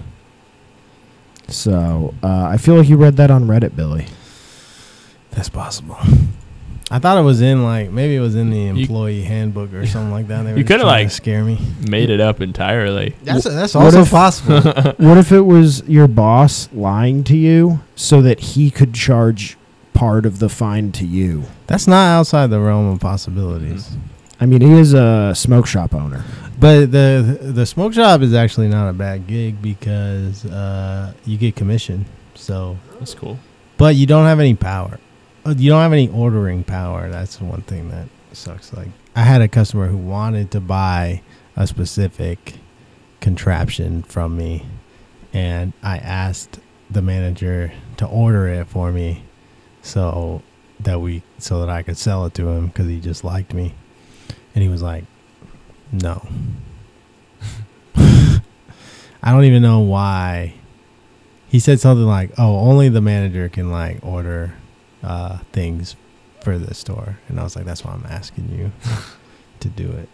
Speaker 4: So, I feel like you read that on Reddit, Billy.
Speaker 2: That's possible. I thought it was in maybe it was in the employee handbook or something like that. They were
Speaker 3: You
Speaker 2: just
Speaker 3: coulda,
Speaker 2: trying
Speaker 3: like,
Speaker 2: to scare me.
Speaker 3: Made it up entirely.
Speaker 2: That's
Speaker 4: what
Speaker 2: also
Speaker 4: if-
Speaker 2: possible.
Speaker 4: What if it was your boss lying to you so that he could charge part of the fine to you?
Speaker 2: That's not outside the realm of possibilities.
Speaker 4: I mean, he is a smoke shop owner.
Speaker 2: But the smoke shop is actually not a bad gig because you get commission. So,
Speaker 3: That's cool.
Speaker 2: but you don't have any power. You don't have any ordering power. That's one thing that sucks. Like I had a customer who wanted to buy a specific contraption from me, and I asked the manager to order it for me so that I could sell it to him because he just liked me. And he was like, no. I don't even know why. He said something like, oh, only the manager can order things for the store. And I was like, that's why I'm asking you to do it.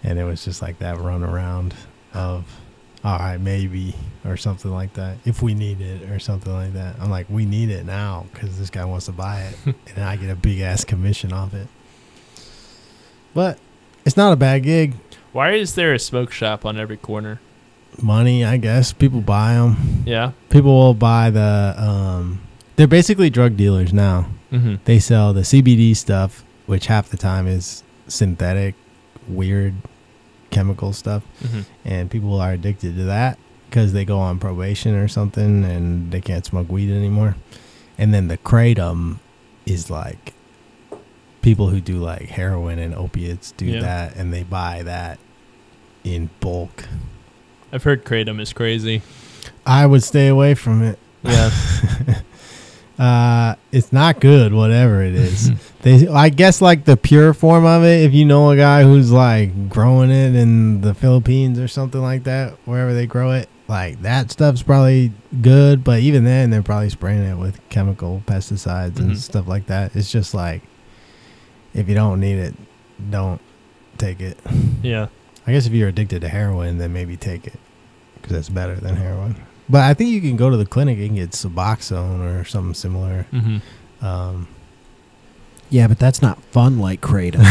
Speaker 2: And it was just like that run around of, all right, maybe, or something like that. If we need it or something like that. I'm like, we need it now because this guy wants to buy it. And I get a big ass commission off it. But it's not a bad gig.
Speaker 3: Why is there a smoke shop on every corner?
Speaker 2: Money, I guess. People buy them.
Speaker 3: Yeah.
Speaker 2: People will buy they're basically drug dealers now.
Speaker 3: Mm-hmm.
Speaker 2: They sell the CBD stuff, which half the time is synthetic, weird chemical stuff.
Speaker 3: Mm-hmm.
Speaker 2: And people are addicted to that because they go on probation or something and they can't smoke weed anymore. And then the kratom is like people who do like heroin and opiates do that, and they buy that in bulk.
Speaker 3: I've heard kratom is crazy.
Speaker 2: I would stay away from it.
Speaker 3: Yeah.
Speaker 2: It's not good, whatever it is. I guess like the pure form of it, if you know a guy who's like growing it in the Philippines or something like that, wherever they grow it, like that stuff's probably good. But even then, they're probably spraying it with chemical pesticides and stuff like that. It's just like, if you don't need it, don't take it.
Speaker 3: Yeah.
Speaker 2: I guess if you're addicted to heroin, then maybe take it because that's better than heroin. But I think you can go to the clinic and get Suboxone or something similar.
Speaker 3: Mm-hmm.
Speaker 4: Yeah, but that's not fun like kratom.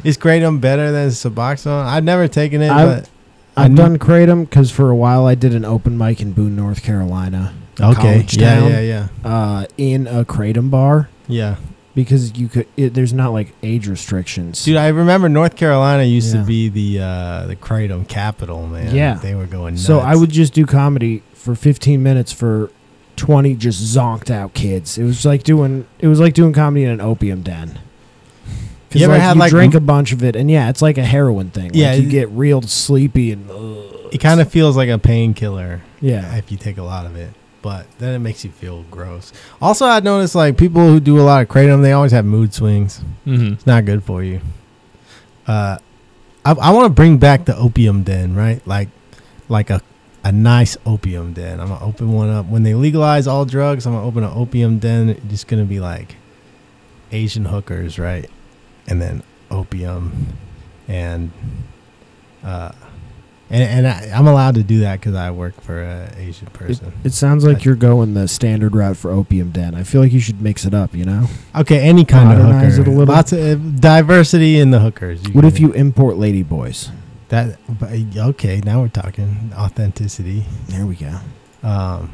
Speaker 2: Is kratom better than Suboxone? I've never taken it, but
Speaker 4: I've done kratom because for a while I did an open mic in Boone, North Carolina.
Speaker 2: Okay.
Speaker 4: College town,
Speaker 2: Yeah.
Speaker 4: in a kratom bar.
Speaker 2: Yeah.
Speaker 4: Because there's not like age restrictions.
Speaker 2: Dude, I remember North Carolina used to be the kratom capital, man.
Speaker 4: Yeah.
Speaker 2: They were going nuts.
Speaker 4: So I would just do comedy for 15 minutes for 20 just zonked out kids. It was like doing comedy in an opium den.
Speaker 2: You ever had
Speaker 4: you
Speaker 2: like
Speaker 4: drink a bunch of it, and it's like a heroin thing.
Speaker 2: Yeah,
Speaker 4: like you get real sleepy and.
Speaker 2: It kind of feels like a painkiller.
Speaker 4: Yeah.
Speaker 2: If you take a lot of it. But then it makes you feel gross. Also, I noticed like people who do a lot of kratom, they always have mood swings.
Speaker 3: Mm-hmm.
Speaker 2: It's not good for you. I want to bring back the opium den, right? Like a nice opium den. I'm gonna open one up when they legalize all drugs. I'm gonna open an opium den. It's just gonna be like Asian hookers, right? And then opium, and I'm allowed to do that because I work for an Asian person.
Speaker 4: It sounds like you're going the standard route for opium den. I feel like you should mix it up, you know?
Speaker 2: Okay, any kind of
Speaker 4: Modernize
Speaker 2: hooker.
Speaker 4: it a little.
Speaker 2: Lots of diversity in the hookers.
Speaker 4: What if you import lady boys?
Speaker 2: Okay, now we're talking authenticity.
Speaker 4: There we go.
Speaker 2: But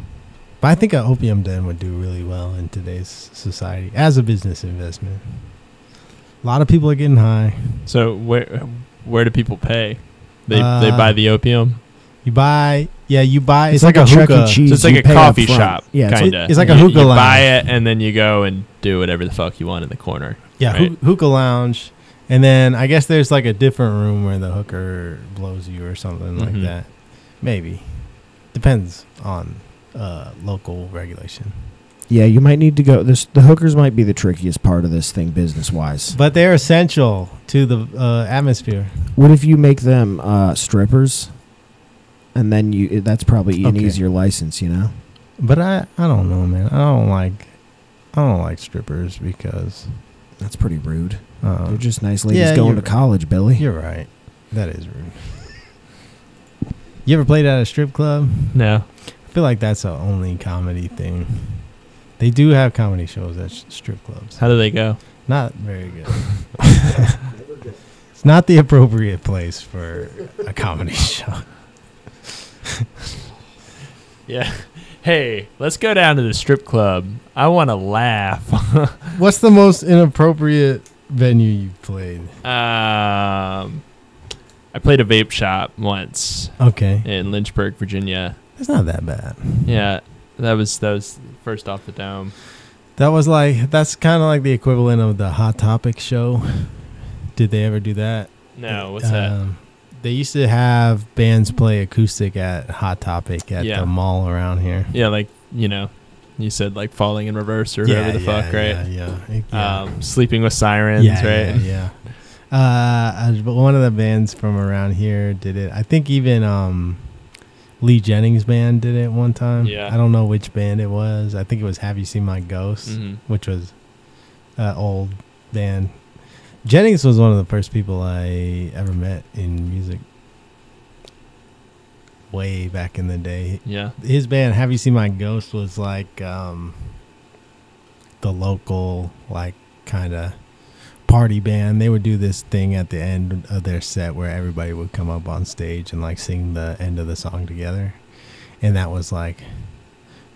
Speaker 2: I think an opium den would do really well in today's society as a business investment. A lot of people are getting high.
Speaker 3: So where do people pay? They buy the opium.
Speaker 2: You buy. It's
Speaker 4: like
Speaker 2: like, a
Speaker 4: Chuck E.
Speaker 2: hookah.
Speaker 4: Cheese.
Speaker 3: So it's like
Speaker 4: You
Speaker 3: a
Speaker 4: pay
Speaker 3: coffee
Speaker 4: up front.
Speaker 3: shop.
Speaker 4: Yeah, it's
Speaker 3: kinda.
Speaker 2: it's like a
Speaker 3: You
Speaker 2: hookah lounge.
Speaker 3: buy it and then you go and do whatever the fuck you want in the corner.
Speaker 2: Yeah,
Speaker 3: right?
Speaker 2: hookah lounge. And then I guess there's like a different room where the hooker blows you or something like that. Maybe. Depends on local regulation.
Speaker 4: Yeah, you might need to go. The hookers might be the trickiest part of this thing business-wise.
Speaker 2: But they're essential to the atmosphere.
Speaker 4: What if you make them strippers? And then that's probably an easier license, you know?
Speaker 2: But I don't know, man. I don't like strippers because
Speaker 4: That's pretty rude. They're just nice ladies
Speaker 2: yeah,
Speaker 4: going to
Speaker 2: you're
Speaker 4: college, Billy.
Speaker 2: You're right. That is rude. You ever played at a strip club?
Speaker 3: No.
Speaker 2: I feel like that's a only comedy thing. They do have comedy shows at strip clubs.
Speaker 3: How do they go?
Speaker 2: Not very good. It's not the appropriate place for a comedy show.
Speaker 3: Yeah. Hey, let's go down to the strip club. I want to laugh.
Speaker 2: What's the most inappropriate venue you've played?
Speaker 3: I played a vape shop once
Speaker 2: Okay.
Speaker 3: in Lynchburg, Virginia.
Speaker 2: It's not that bad.
Speaker 3: Yeah, that was first off the dome.
Speaker 2: That's kind of like the equivalent of the Hot Topic show. Did they ever do that?
Speaker 3: No, what's that?
Speaker 2: They used to have bands play acoustic at Hot Topic at
Speaker 3: Yeah.
Speaker 2: the mall around here.
Speaker 3: Yeah, like, you said like Falling in Reverse or whatever the fuck, right?
Speaker 2: Yeah.
Speaker 3: Sleeping with Sirens, right?
Speaker 2: Yeah. But one of the bands from around here did it. I think even Lee Jennings' band did it one time.
Speaker 3: Yeah.
Speaker 2: I don't know which band it was. I think it was Have You Seen My Ghost,
Speaker 3: Mhm.
Speaker 2: which was an old band. Jennings was one of the first people I ever met in music way back in the day.
Speaker 3: Yeah.
Speaker 2: His band, Have You Seen My Ghost, was like the local, like, kind of party band. They would do this thing at the end of their set where everybody would come up on stage and like sing the end of the song together. And that was like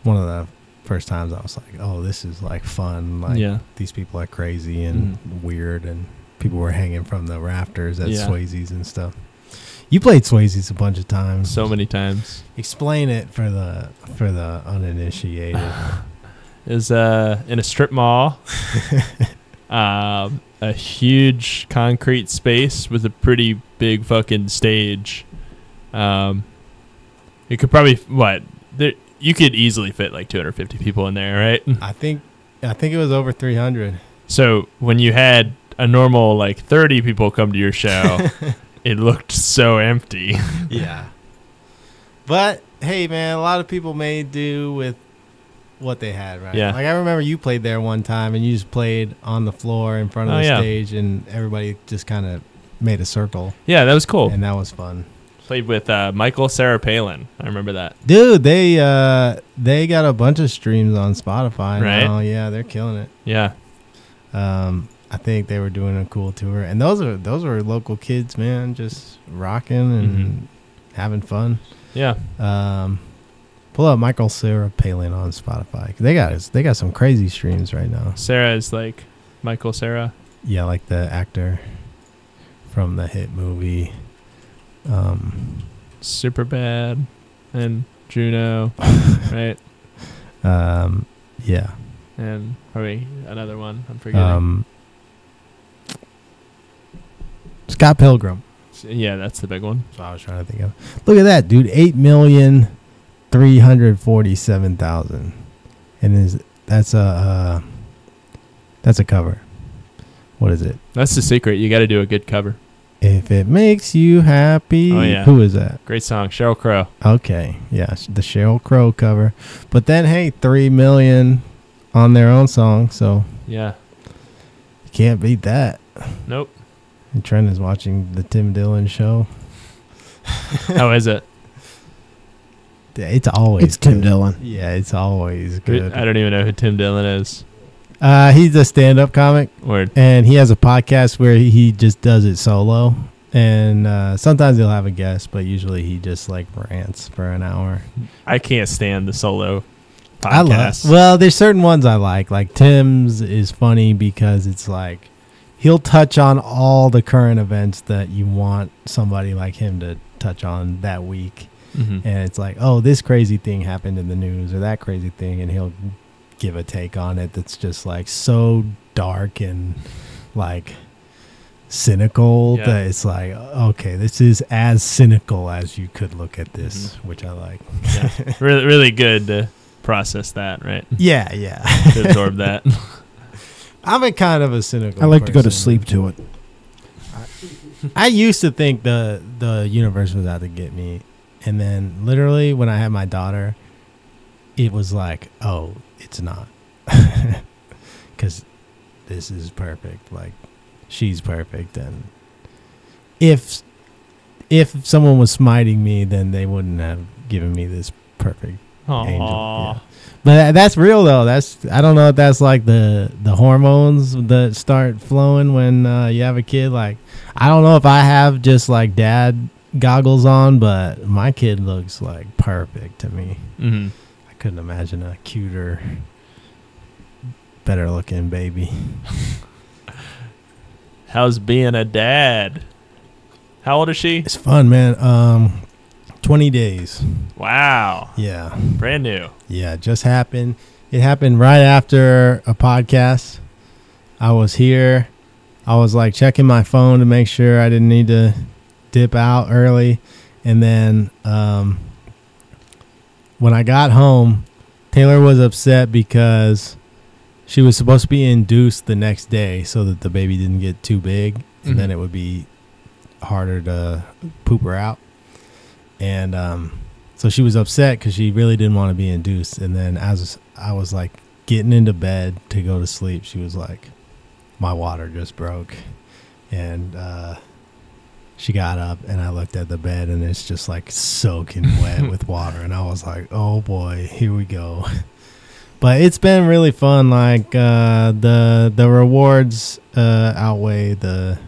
Speaker 2: one of the first times I was like, oh, this is like fun. Like,
Speaker 3: Yeah.
Speaker 2: these people are crazy and weird, and people were hanging from the rafters at
Speaker 3: Yeah.
Speaker 2: Swayze's and stuff. You played Swayze's a bunch of times.
Speaker 3: So many times.
Speaker 2: Explain it for the uninitiated.
Speaker 3: Is in a strip mall. A huge concrete space with a pretty big fucking stage. It could probably you could easily fit like 250 people in there, right?
Speaker 2: I think it was over 300.
Speaker 3: So when you had a normal like 30 people come to your show, it looked so empty.
Speaker 2: Yeah. But hey, man, a lot of people made do with what they had, right?
Speaker 3: Yeah.
Speaker 2: Like I remember you played there one time, and you just played on the floor in front of the stage, and everybody just kind of made a circle.
Speaker 3: Yeah, that was cool.
Speaker 2: And that was fun.
Speaker 3: Played with Michael Sarah Palin. I remember that.
Speaker 2: Dude, they got a bunch of streams on Spotify
Speaker 3: Right?
Speaker 2: now. Yeah, they're killing it.
Speaker 3: Yeah.
Speaker 2: I think they were doing a cool tour, and those were local kids, man, just rocking and having fun.
Speaker 3: Yeah.
Speaker 2: Pull up Michael Sarah Palin on Spotify. They got some crazy streams right now.
Speaker 3: Sarah is like Michael Sarah.
Speaker 2: Yeah, like the actor from the hit movie.
Speaker 3: Superbad and Juno, right?
Speaker 2: Yeah.
Speaker 3: And probably another one. I'm forgetting.
Speaker 2: Scott Pilgrim.
Speaker 3: Yeah, that's the big one.
Speaker 2: That's what I was trying to think of. Look at that, dude. 8,347,000, and that's a cover. What is it?
Speaker 3: That's the secret. You got to do a good cover.
Speaker 2: If it makes you happy.
Speaker 3: Oh, yeah.
Speaker 2: Who is that?
Speaker 3: Great song, Sheryl Crow.
Speaker 2: Okay, yeah, the Sheryl Crow cover. But then, hey, 3 million on their own song, so
Speaker 3: Yeah.
Speaker 2: you can't beat that.
Speaker 3: Nope.
Speaker 2: And Trent is watching the Tim Dillon show.
Speaker 3: How is it?
Speaker 2: Yeah, it's always
Speaker 4: It's Tim
Speaker 2: good.
Speaker 4: Dillon.
Speaker 2: Yeah, it's always good.
Speaker 3: I don't even know who Tim Dillon is.
Speaker 2: He's a stand-up comic,
Speaker 3: Word.
Speaker 2: and he has a podcast where he just does it solo. And sometimes he'll have a guest, but usually he just like rants for an hour.
Speaker 3: I can't stand the solo podcasts.
Speaker 2: Well, there's certain ones I like. Like Tim's is funny because it's like he'll touch on all the current events that you want somebody like him to touch on that week.
Speaker 3: Mhm.
Speaker 2: And it's like, oh, this crazy thing happened in the news or that crazy thing, and he'll give a take on it that's just like so dark and like cynical that it's like, okay, this is as cynical as you could look at this, which I like.
Speaker 3: Yeah. Really, really good to process that, right?
Speaker 2: Yeah.
Speaker 3: To absorb that.
Speaker 2: I'm a kind of a cynical
Speaker 4: I like to go to
Speaker 2: person.
Speaker 4: sleep to it.
Speaker 2: I used to think the universe was out to get me, and then literally when I had my daughter, it was like, oh, it's not, because this is perfect. Like, she's perfect, and if someone was smiting me, then they wouldn't have given me this perfect Angel.
Speaker 3: Aw.
Speaker 2: Yeah. But that's real though. I don't know if that's like the hormones that start flowing when you have a kid. Like, I don't know if I have just like dad goggles on, but my kid looks like perfect to me.
Speaker 3: Mm-hmm.
Speaker 2: I couldn't imagine a cuter, better looking baby.
Speaker 3: How's being a dad? How old is she?
Speaker 2: It's fun, man. 20 days.
Speaker 3: Wow.
Speaker 2: Yeah.
Speaker 3: Brand new.
Speaker 2: Yeah, it just happened. It happened right after a podcast. I was here. I was like checking my phone to make sure I didn't need to dip out early. And then when I got home, Taylor was upset because she was supposed to be induced the next day so that the baby didn't get too big. And then it would be harder to poop her out. And so she was upset because she really didn't want to be induced. And then as I was like getting into bed to go to sleep, she was like, my water just broke. And she got up and I looked at the bed and it's just like soaking wet with water. And I was like, oh boy, here we go. But it's been really fun. Like the rewards outweigh the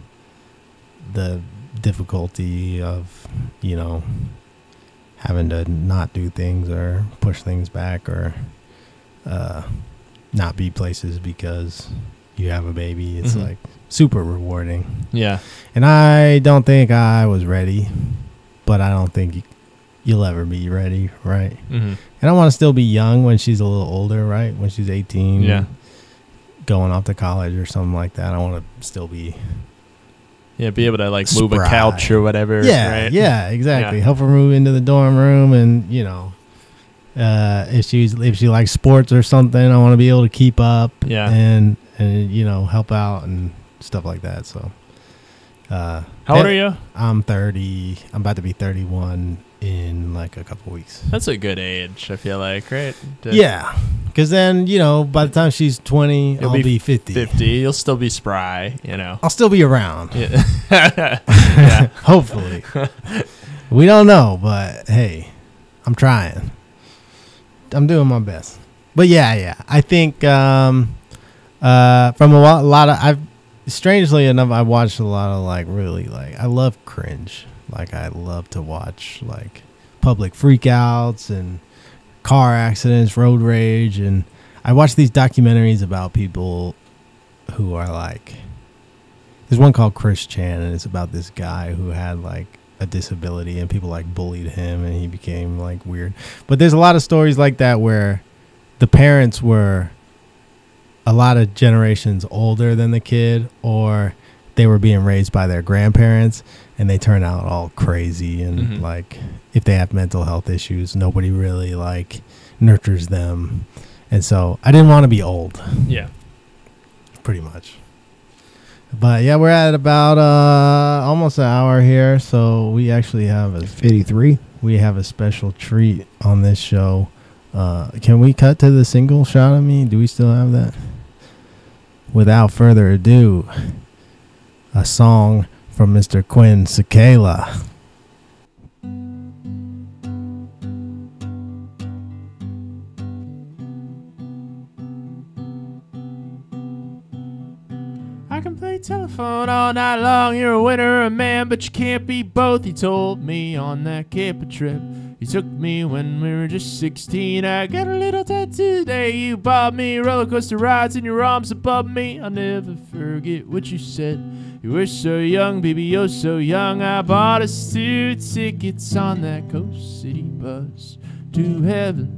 Speaker 2: difficulty of, having to not do things or push things back or not be places because you have a baby. It's like super rewarding.
Speaker 3: Yeah.
Speaker 2: And I don't think I was ready, but I don't think you'll ever be ready, right?
Speaker 3: Mm-hmm.
Speaker 2: And I want to still be young when she's a little older, right? When she's 18,
Speaker 3: Yeah.
Speaker 2: going off to college or something like that. I want to still be...
Speaker 3: Yeah, be able to like move a
Speaker 2: Spry.
Speaker 3: couch or whatever.
Speaker 2: Yeah,
Speaker 3: right?
Speaker 2: yeah, exactly.
Speaker 3: Yeah.
Speaker 2: Help her move into the dorm room, and if she likes sports or something, I want to be able to keep up.
Speaker 3: Yeah.
Speaker 2: and help out and stuff like that. So,
Speaker 3: How old are you?
Speaker 2: I'm 30. I'm about to be 31 in like a couple weeks.
Speaker 3: That's a good age, I feel like, right?
Speaker 2: Yeah, because then by the time she's 20,
Speaker 3: You'll
Speaker 2: I'll be 50.
Speaker 3: 50. You'll still be spry,
Speaker 2: I'll still be around.
Speaker 3: Yeah. Yeah.
Speaker 2: Hopefully. We don't know, but hey, I'm trying. I'm doing my best. But yeah. I think from a lot of strangely enough, I watched a lot of like really like I love cringe. Like I love to watch like public freakouts and car accidents, road rage, and I watch these documentaries about people who are like, there's one called Chris Chan, and it's about this guy who had like a disability and people like bullied him and he became like weird. But there's a lot of stories like that where the parents were a lot of generations older than the kid, or they were being raised by their grandparents and they turn out all crazy and like if they have mental health issues, nobody really like nurtures them. And so I didn't want to be old.
Speaker 3: Yeah.
Speaker 2: Pretty much. But yeah, we're at about almost an hour here, so we actually have
Speaker 4: 53.
Speaker 2: We have a special treat on this show. Can we cut to the single shot of me? Do we still have that? Without further ado, a song from Mr. Quinn Cicala.
Speaker 3: I can play telephone all night long. You're a winner, a man, but you can't be both. He told me on that camping trip. He took me when we were just 16. I got a little tattoo today. You bought me roller coaster rides in your arms above me. I'll never forget what you said. You were so young, baby, you're so young. I bought us 2 tickets on that Coast City bus to heaven.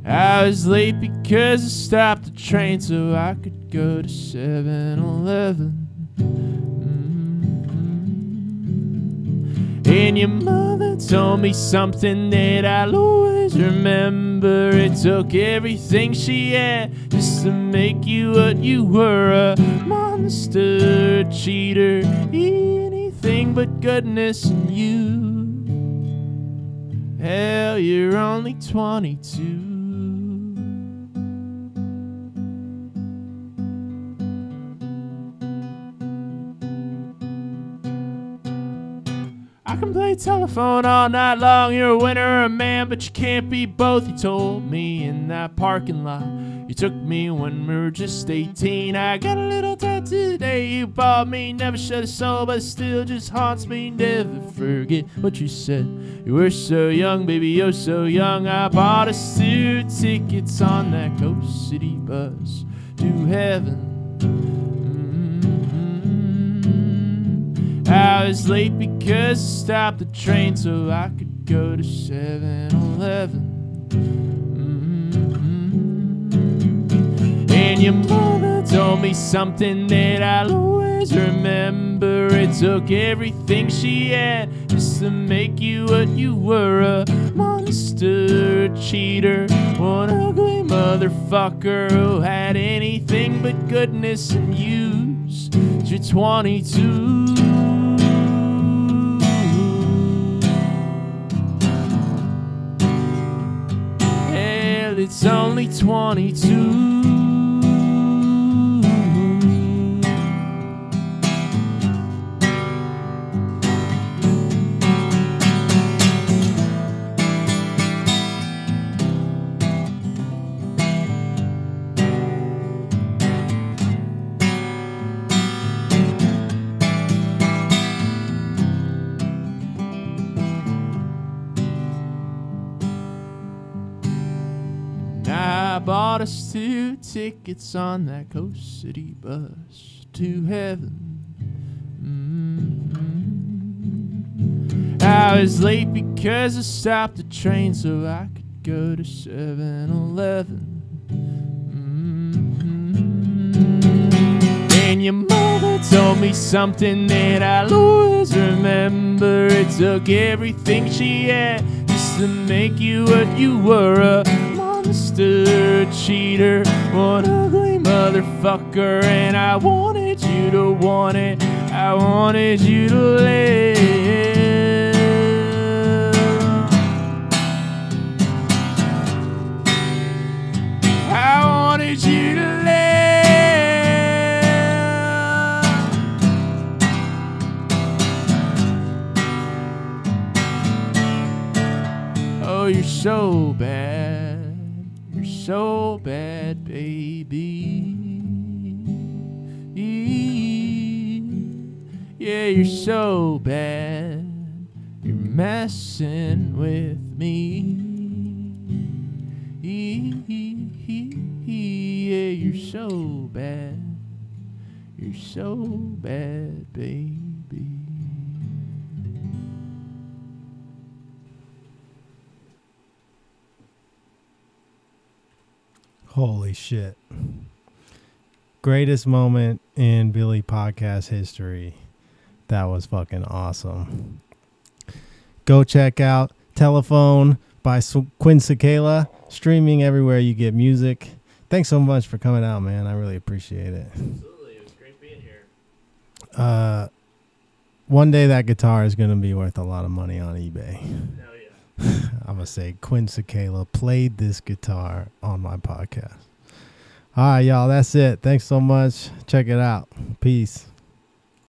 Speaker 3: I was late because I stopped the train so I could go to 7-Eleven. And your mother told me something that I'll always remember. It took everything she had just to make you what you were. A monster, a cheater, anything but goodness in you. Hell, you're only 22. I can play telephone all night long. You're a winner or a man, but you can't be both. You told me in that parking lot. You took me when we were just 18. I got a little tattoo today you bought me. Never shed a soul, but still just haunts me. Never forget what you said. You were so young, baby, you're so young. I bought us 2 tickets on that Coast City bus to heaven. I was late because I stopped the train so I could go to 7-Eleven. And your mother told me something that I'll always remember. It took everything she had just to make you what you were. A monster, a cheater, one ugly motherfucker who had anything but goodness and used your 22. Hell, it's only 22. I bought us 2 tickets on that Coast City bus to heaven. I was late because I stopped the train so I could go to 7-Eleven. And your mother told me something that I'll always remember. It took everything she had just to make you what you were. A monster, cheater, one ugly motherfucker. And I wanted you to want it. I wanted you to live. I wanted you to live. Oh, you're so bad. You're so bad, baby. Yeah, you're so bad. You're messing with me. Yeah, you're so bad. You're so bad, baby.
Speaker 2: Holy shit. Greatest moment in Billy podcast history. That was fucking awesome. Go check out Telephone by Quinn Cicala, streaming everywhere you get music. Thanks so much for coming out, man. I really appreciate it.
Speaker 3: Absolutely. It was great being here.
Speaker 2: One day that guitar is going to be worth a lot of money on eBay.
Speaker 3: Hell yeah.
Speaker 2: I'm going to say Quinn Cicala played this guitar on my podcast. All right, y'all. That's it. Thanks so much. Check it out. Peace.